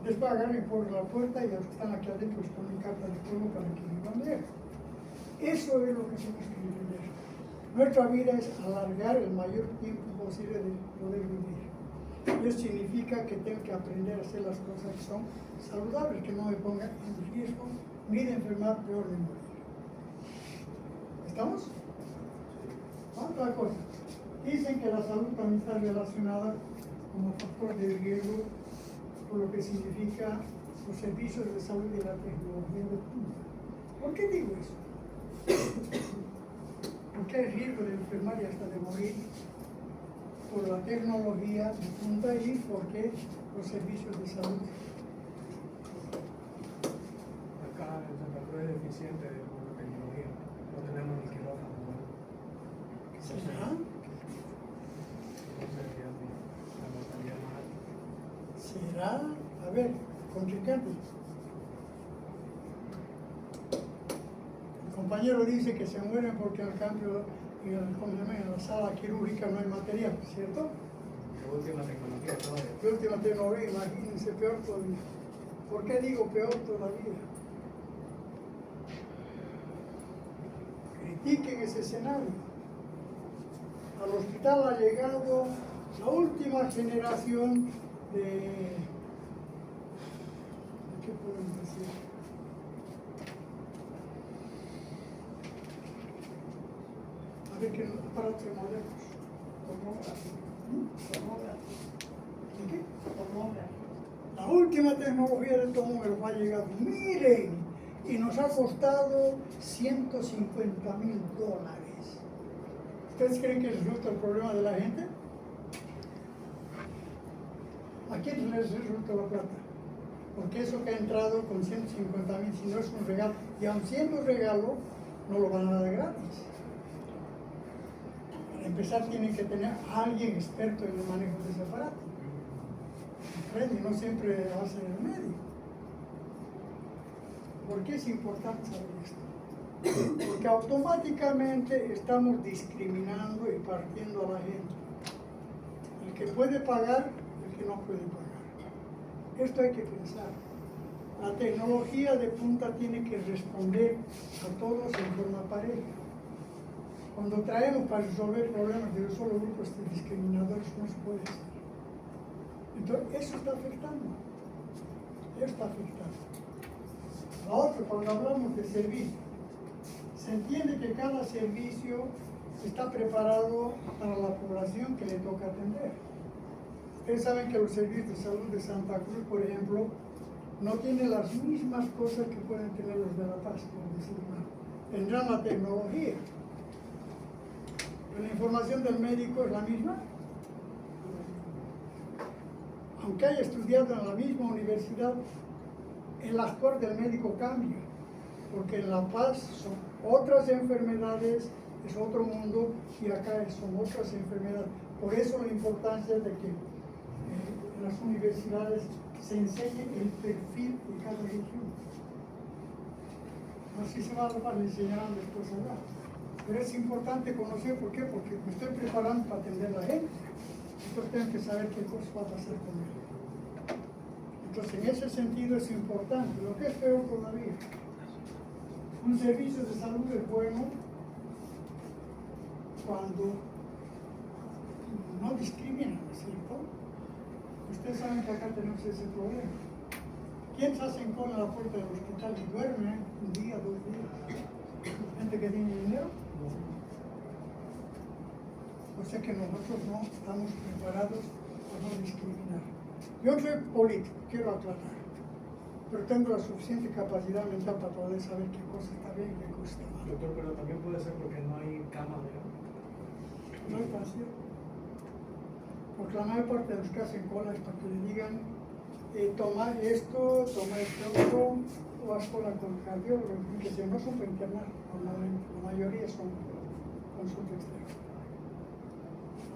Después agarren por la puerta y los que están aquí adentro les ponen carta de fuego para que vivan bien. Eso es lo que tenemos que entender. Nuestra vida es alargar el mayor tiempo posible de poder vivir. Y eso significa que tengo que aprender a hacer las cosas que son saludables, que no me pongan en riesgo ni de enfermar, peor de morir. ¿Estamos? Otra cosa. Dicen que la salud también está relacionada como factor de riesgo por lo que significa los servicios de salud y la tecnología de punta. ¿Por qué digo eso? Porque hay riesgo de enfermar y hasta de morir por la tecnología de punta y porque los servicios de salud. Acá en Santa Cruz es deficiente de tecnología. No tenemos ni quirófano. ¿Será? Entonces ya la mortalidad más alta. ¿Será? A ver, contrincante. El compañero dice que se mueren porque al cambio en la sala quirúrgica no hay material, ¿cierto? La última tecnología todavía. La última tecnología, imagínense, peor todavía. ¿Por qué digo peor todavía? Critiquen ese escenario. Al hospital ha llegado la última generación de ¿qué podemos decir? A ver qué aparatos modernos. ¿De qué? La última tecnología del tomógrafo ha llegado. Miren, y nos ha costado $150,000. ¿Ustedes creen que resulta el problema de la gente? ¿A quién les resulta la plata? Porque eso que ha entrado con 150,000, si no es un regalo, y aun siendo un regalo, no lo van a dar gratis. Para empezar, tienen que tener a alguien experto en el manejo de ese aparato. Y no siempre va a ser el médico. ¿Por qué es importante saber esto? Porque automáticamente estamos discriminando y partiendo a la gente. El que puede pagar, el que no puede pagar. Esto hay que pensar. La tecnología de punta tiene que responder a todos en forma pareja. Cuando traemos para resolver problemas de un solo grupo discriminadores, no se puede hacer. Entonces, eso está afectando. Eso está afectando. La otra, cuando hablamos de servicio, se entiende que cada servicio está preparado para la población que le toca atender. Ustedes saben que los servicios de salud de Santa Cruz, por ejemplo, no tienen las mismas cosas que pueden tener los de La Paz, por decirlo. Tendrán la tecnología, pero la información del médico es la misma. Aunque haya estudiado en la misma universidad, el actuar del médico cambia, porque en La Paz son otras enfermedades, es otro mundo, y acá son otras enfermedades. Por eso la importancia de que en las universidades se enseñe el perfil de cada región. Así se va a enseñar después allá. Pero es importante conocer, ¿por qué? Porque me estoy preparando para atender a la gente. Entonces tengo que saber qué cosas va a pasar con él. Entonces, en ese sentido es importante. Lo que es peor todavía, un servicio de salud es bueno cuando no discriminan, ¿no es cierto? Ustedes saben que acá tenemos ese problema. ¿Quién se hace en cola a la puerta del hospital y duerme un día, 2 días? ¿Gente que tiene dinero? O sea que nosotros no estamos preparados para no discriminar. Yo soy político, quiero aclarar, pero tengo la suficiente capacidad mental para poder saber qué cosa está bien y qué cosa está mal. Doctor, pero también puede ser porque no hay cama, ¿verdad? No es fácil. Porque la mayor parte de los que hacen cola es para que le digan toma esto, toma esto otro, o haz cola con el cardiólogo, que si no son para internar, normalmente, la mayoría son consulta externa.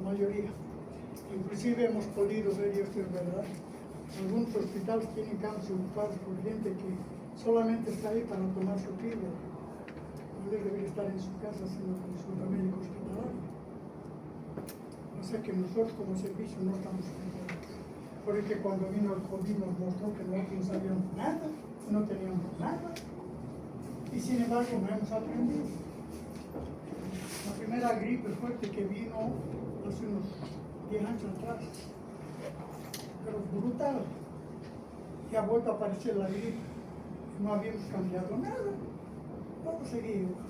La mayoría. Inclusive hemos podido ver, y esto es verdad, algunos hospitales tienen camas ocupadas por gente que solamente está ahí para tomar su píldora. No debe estar en su casa haciendo consulta médico hospitalaria. O sea que nosotros como servicio no estamos preparados. Porque cuando vino el COVID nos mostró que nosotros no sabíamos nada, no teníamos nada. Y sin embargo no hemos aprendido. La primera gripe fuerte que vino hace unos 10 años atrás, pero brutal. Y ha vuelto a aparecer la gripe. No habíamos cambiado nada. Todo seguía igual.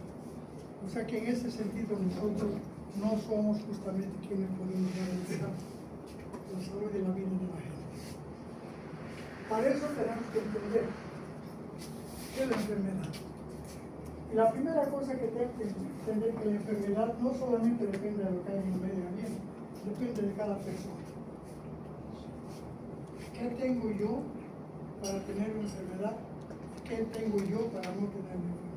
O sea que en ese sentido nosotros no somos justamente quienes podemos garantizar la salud y la vida de la gente. Para eso tenemos que entender qué es la enfermedad. Y la primera cosa que tenemos que entender es que la enfermedad no solamente depende de lo que hay en el medio ambiente, depende de cada persona. ¿Qué tengo yo para tener una enfermedad? ¿Qué tengo yo para no tener una enfermedad?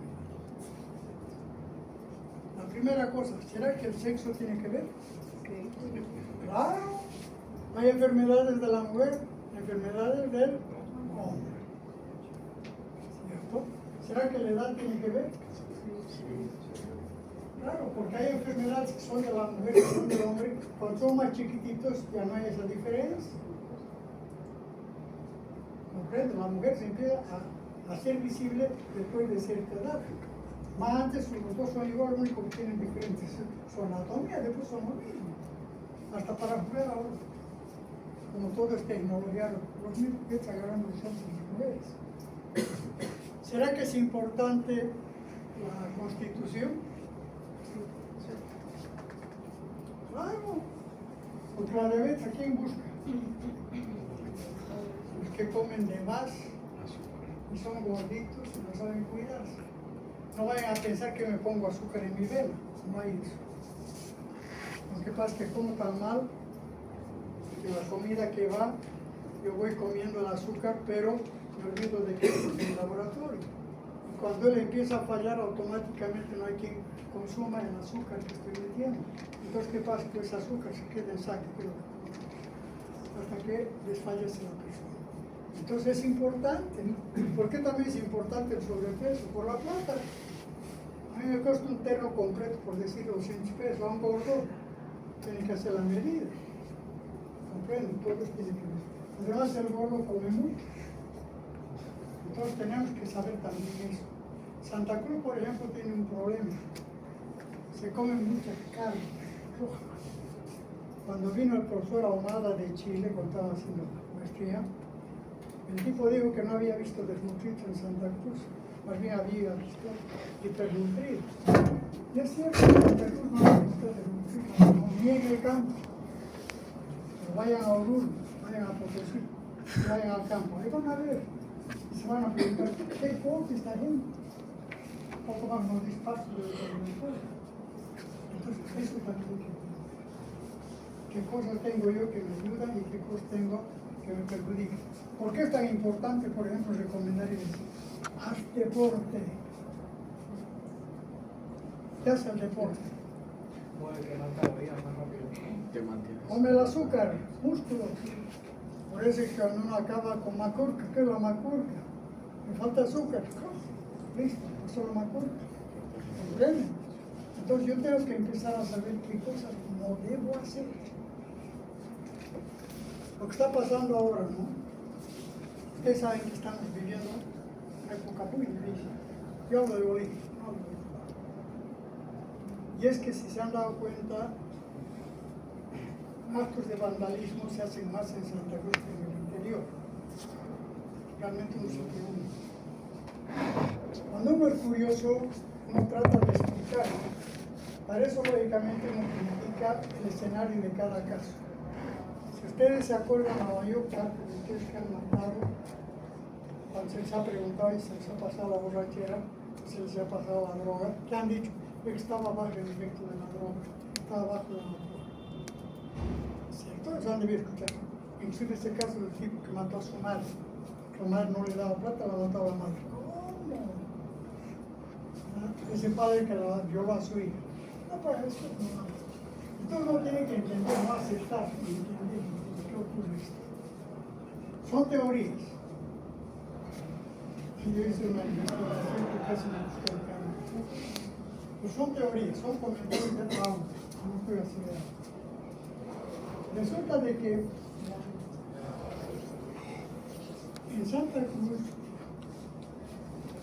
La primera cosa, ¿será que el sexo tiene que ver? Claro. Hay enfermedades de la mujer, enfermedades del hombre. ¿Cierto? ¿Será que la edad tiene que ver? Claro, porque hay enfermedades que son de la mujer y son del hombre. Cuando son más chiquititos ya no hay esa diferencia. ¿Comprende? La mujer se empieza a hacer visible después de cierta edad. Más antes los dos son igual, lo único que tienen diferentes su anatomía, después son lo mismo. Hasta para jugar ahora. Como todo es tecnología, los mismos que están agarrando los hombres y las mujeres. ¿Será que es importante la Constitución? Claro. Porque la diabetes, ¿a quién busca? Los que comen de más y son gorditos y no saben cuidarse. No vayan a pensar que me pongo azúcar en mi vena, no hay eso. Lo que pasa es que como tan mal, que la comida que va, yo voy comiendo el azúcar, pero me olvido de que es en el laboratorio. Y cuando él empieza a fallar, automáticamente no hay quien consuma el azúcar que estoy metiendo. Entonces, ¿qué pasa? Que ese azúcar se queda en sangre, hasta que desfallece la persona. Entonces es importante, ¿no? ¿Por qué también es importante el sobrepeso? Por la plata. A mí me cuesta un terno completo, por decir 200 pesos, a un gordo tiene que hacer la medida. ¿Comprenden? Todos tienen que ver. Además el gordo come mucho. Entonces tenemos que saber también eso. Santa Cruz, por ejemplo, tiene un problema. Se come mucha carne roja. Cuando vino el profesor Ahumada de Chile, cuando estaba haciendo maestría, el tipo dijo que no había visto desnutrido en Santa Cruz, más bien había visto hipernutrido. Y es cierto, en Santa Cruz no había visto desnutrido, ni en el campo. Pero vayan a Oruro, vayan a Potosí, vayan al campo, ahí van a ver. Y se van a preguntar, ¿qué come esta gente? Un poco más nos disparso de lo que pueblo. Entonces, eso también hay que ver. ¿Qué cosas tengo yo que me ayudan y qué cosas tengo que me perjudican? ¿Por qué es tan importante, por ejemplo, recomendar y decir, haz deporte? ¿Qué hace el deporte? Puede quemar calorías más rápido. Te mantienes. Come el azúcar, músculos. Por eso es que cuando uno acaba con macurca, ¿qué es la macurca? Me falta azúcar. Listo, eso es la macurca. ¿Comprenden? Entonces yo tengo que empezar a saber qué cosas no debo hacer. Lo que está pasando ahora, ¿no? Ustedes saben que estamos viviendo una época muy difícil. Yo hablo de Bolivia, no hablo de Ecuador. Y es que si se han dado cuenta, actos de vandalismo se hacen más en Santa Cruz que en el interior. Realmente un sitio único. Cuando uno es curioso, uno trata de explicar. Para eso, lógicamente, uno critica el escenario de cada caso. Si ustedes se acuerdan, la mayor parte de ustedes que han matado, cuando se les ha preguntado y se les ha pasado la borrachera, se les ha pasado la droga, ¿qué han dicho? Que estaba bajo el efecto de la droga, estaba bajo la droga. Todos han debido escuchar. Inclusive este caso del tipo que mató a su madre. Su madre no le daba plata, la mataba a la madre. ¿Cómo? ¿Ah? Ese padre que la violó a su hija. No, para eso no. Entonces uno tiene que entender, no aceptar y entender por qué ocurre esto. Son teorías. Y yo hice una investigación que casi me gustó el cambio. Pues son teorías, son comentarios de trauma. No puedo hacer nada. Resulta de que en Santa Cruz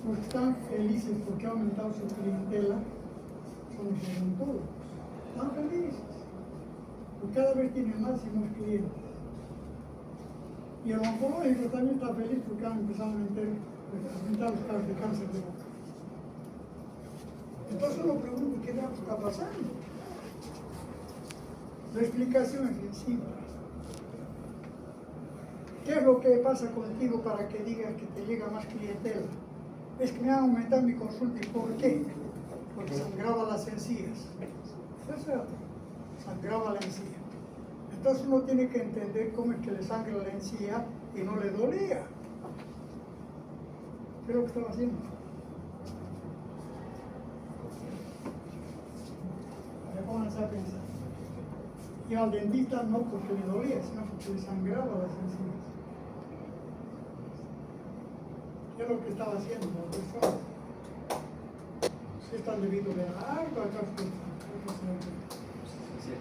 los que están felices porque ha aumentado su clientela son los odontólogos. Están felices porque cada vez tienen más y más clientes. Y el oncológico también está feliz porque han empezado a aumentar los casos de cáncer de boca. Entonces uno pregunta, ¿qué está pasando? La explicación es bien simple. ¿Qué es lo que pasa contigo para que digas que te llega más clientela? Es que me han aumentado mi consulta. ¿Y por qué? Porque sangraba las encías. Eso es, sangraba la encía. Entonces uno tiene que entender cómo es que le sangra la encía y no le dolía. ¿Qué es lo que estaba haciendo? Ahora pónganse a pensar. Y al dentista no porque le dolía, sino porque le sangraba las encías. ¿Qué es lo que estaba haciendo la persona? Si está debido de algo acá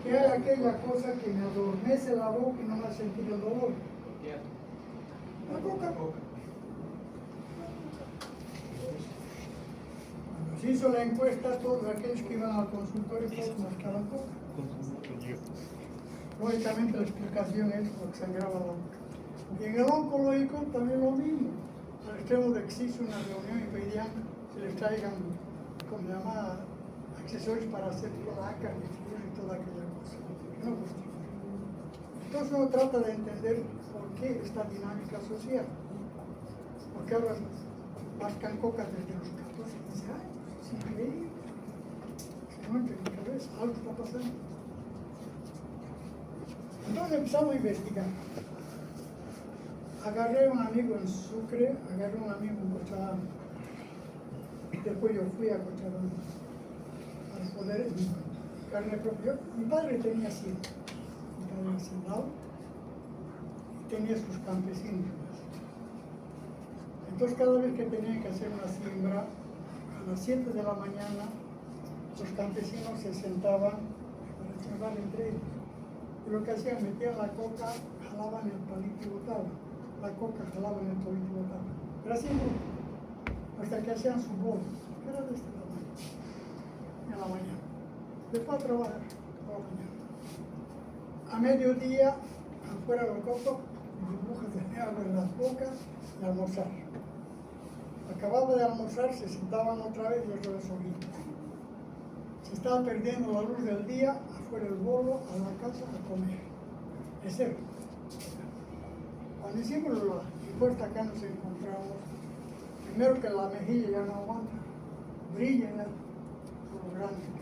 que hay aquella cosa que me adormece la boca y no me hace sentir el dolor. La coca. Cuando se hizo la encuesta, todos aquellos que iban al consultorio todos mascaban coca. Lógicamente la explicación es porque sangraba la boca. Y en el oncológico también lo mismo. Al extremo de que se hizo una reunión y pedían que les traigan, como se llama, accesorios para hacer placas y toda aquella cosa. No, pues, entonces uno trata de entender por qué esta dinámica social. Porque ahora mascan coca desde los 14, 15 años. Es increíble. Se no entra en mi cabeza, algo está pasando. Entonces empezamos a investigar. Agarré a un amigo en Sucre, agarré a un amigo en Cochabamba. Después yo fui a Cochabamba al poder en carne propia. Mi padre tenía hacienda, mi padre era hacendado y tenía sus campesinos. Entonces cada vez que tenía que hacer una siembra, a las 7 de la mañana, los campesinos se sentaban para charlar entre ellos. Y lo que hacían, metían la coca, jalaban el palito y botaban. La coca jalaban el palito y botaban. Pero así no, hasta que hacían su bolo, que era de este tamaño, en la mañana. Después a trabajar, por la mañana. A mediodía, afuera del coco, burbujas de agua en las bocas y almorzar. Acababa de almorzar, se sentaban otra vez y otra vez solitos. Se estaba perdiendo la luz del día, afuera el bolo, a la casa a comer. Es cero. Cuando hicimos la encuesta acá nos encontramos, primero que la mejilla ya no aguanta, brilla ya, por lo grande que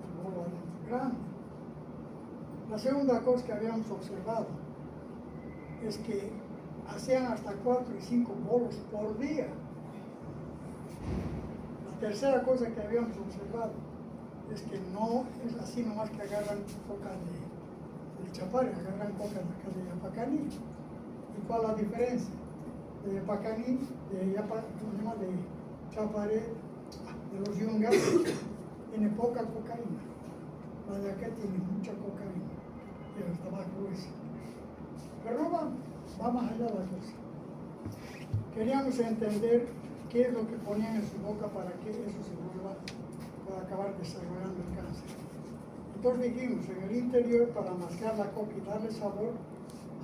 el bolo adentro, grande. La segunda cosa que habíamos observado es que hacían hasta 4 y 5 bolos por día. La tercera cosa que habíamos observado es que no es así nomás que agarran coca del Chapare, agarran coca de acá de Yapacaní, ¿Y cuál es la diferencia? De Pacaní, de Chaparé, de los Yungas, tiene poca cocaína. La de acá tiene mucha cocaína. Y el tabaco es. Pero no va más allá de la cosa. Queríamos entender qué es lo que ponían en su boca para que eso se vuelva, para acabar desarrollando el cáncer. Entonces dijimos, en el interior, para mascar la coca y darle sabor,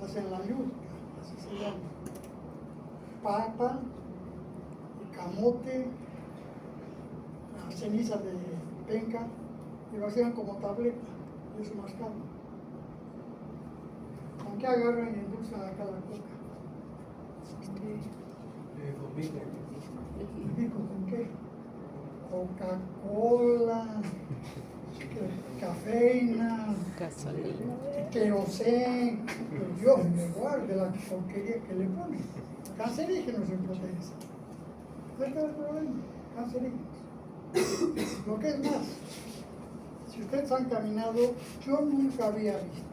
hacen la yuca, así se llama. Papa, camote, la ceniza de penca, y lo hacían como tableta, y eso mascaban. ¿Con qué agarran y endulzan acá la coca? Con pico. ¿El pico con qué? Coca-Cola, cafeína, Gasolina. querosén, Dios me guarde la porquería que le ponen. Cancerígenos en potencia. Este es el problema, cancerígenos. Lo que es más, si ustedes han caminado, yo nunca había visto.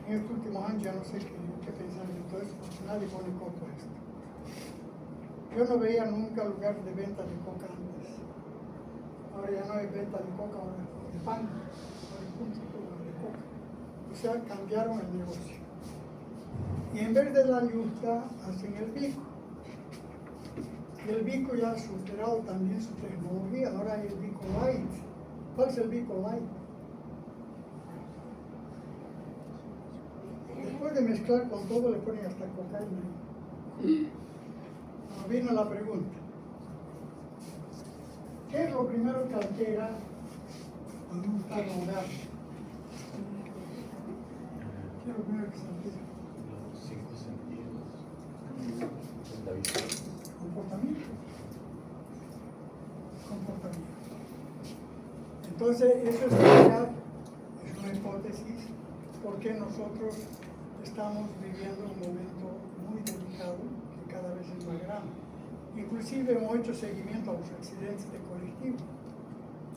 En estos últimos años ya no sé qué pensar en todo eso, porque nadie pone coco a esto. Yo no veía nunca lugar de venta de coca antes. Ahora ya no hay venta de coca, ahora de pan, ahora hay punto de coca. O sea, cambiaron el negocio. Y en vez de la yuca, hacen el bico. Y el bico ya ha superado también su tecnología, ahora hay el bico light. ¿Cuál es el bico light? Después de mezclar con todo, le ponen hasta cocaína. Ahora viene la pregunta. ¿Qué es lo primero que altera cuando uno está drogado? ¿Qué es lo primero que se altera? Los 5 sentidos. La visión. Comportamiento. Comportamiento. Entonces, eso es una hipótesis, porque nosotros estamos viviendo un momento muy delicado, que cada vez es más grave. Inclusive hemos hecho seguimiento a los accidentes de colectivo,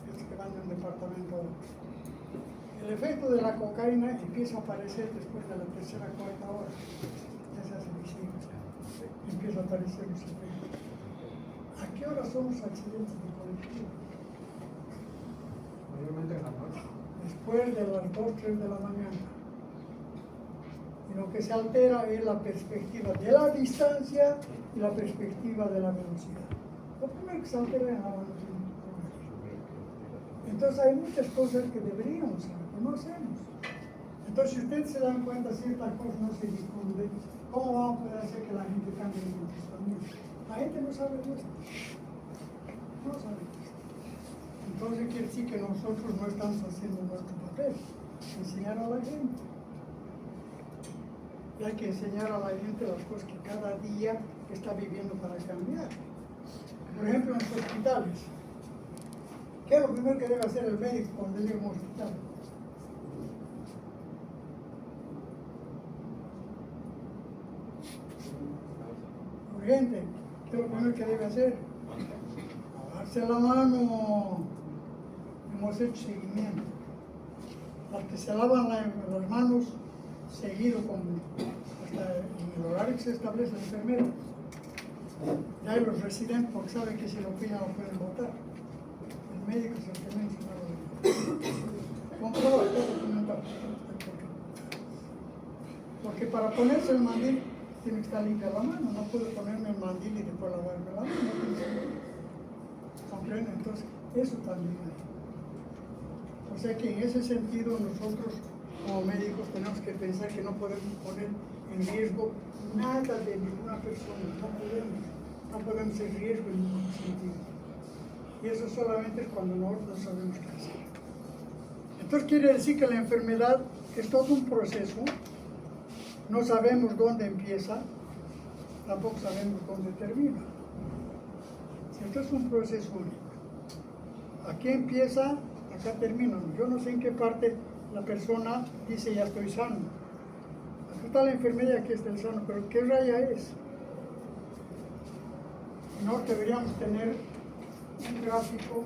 estos que van de un departamento a otro. El efecto de la cocaína empieza a aparecer después de la tercera o cuarta hora. Ya se hace visible. Empieza a aparecer los efectos. ¿A qué hora son los accidentes de colectivo? Obviamente en la noche. Después de las 2, 3 de la mañana. Y lo que se altera es la perspectiva de la distancia y la perspectiva de la velocidad. Lo primero que se altera es la velocidad. Entonces hay muchas cosas que deberíamos saber, que no hacemos. Entonces, si ustedes se dan cuenta, ciertas cosas no se discuten, ¿cómo vamos a poder hacer que la gente cambie de comportamiento? La gente no sabe de esto. No sabe de esto. Entonces quiere decir que nosotros no estamos haciendo nuestro papel, enseñar a la gente. Y hay que enseñar a la gente las cosas que cada día está viviendo para cambiar. Por ejemplo, en los hospitales. ¿Qué es lo primero que debe hacer el médico cuando llega a un hospital? Urgente. ¿Qué es lo primero que debe hacer? Lavarse la mano. Hemos hecho seguimiento. Las que se lavan las manos seguido hasta en el horario que se establece el enfermero. Ya hay los residentes porque saben que si lo pillan lo pueden votar. El médico es el que menciona lo comprueba, está documentado. Porque para ponerse el mandil tiene que estar limpia la mano, no puedo ponerme el mandil y después lavarme la mano. ¿Comprenden? Entonces, eso también hay. O sea que en ese sentido nosotros como médicos tenemos que pensar que no podemos poner en riesgo nada de ninguna persona, no podemos en riesgo en ningún sentido. Y eso solamente es cuando nosotros sabemos qué hacer. Entonces quiere decir que la enfermedad es todo un proceso, no sabemos dónde empieza, tampoco sabemos dónde termina. Entonces es un proceso único. Aquí empieza, acá termina. Yo no sé en qué parte la persona dice ya estoy sano. Aquí está la enfermedad, aquí está el sano, pero ¿qué raya es? No deberíamos tener un gráfico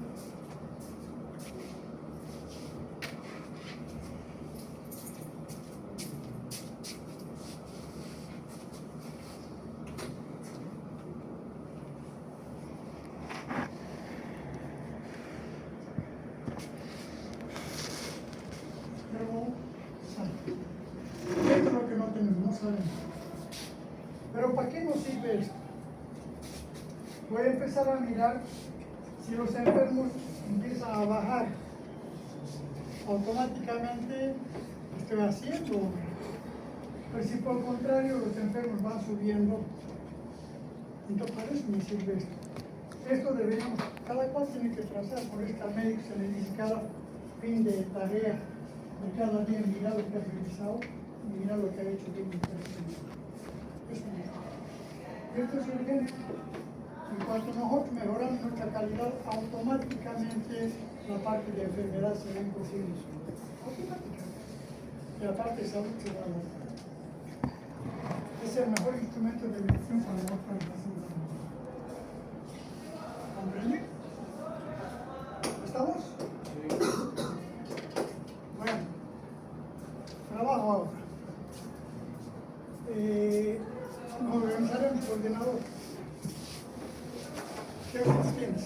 enfermo sano. Esto es lo que no tenemos, no sabemos. Pero ¿para qué nos sirve esto? Voy a empezar a mirar si los enfermos empiezan a bajar. Automáticamente estoy haciendo. Pero si por el contrario los enfermos van subiendo, entonces para eso me sirve esto. Esto deberíamos, cada cual tiene que trazar, por esto al médico se le dice cada fin de tarea de cada día, mira lo que ha realizado y mira lo que ha hecho bien. Esto es urgente. En cuanto nosotros mejoramos nuestra calidad, automáticamente la parte de enfermedad se ve imposible. Automáticamente. Y la parte de salud se va a dar. Es el mejor instrumento de medición para nosotros en la salud. ¿Comprende? ¿Estamos? Bueno, trabajo ahora. Nos organizaremos por ordenador. ¿Qué otros tienes?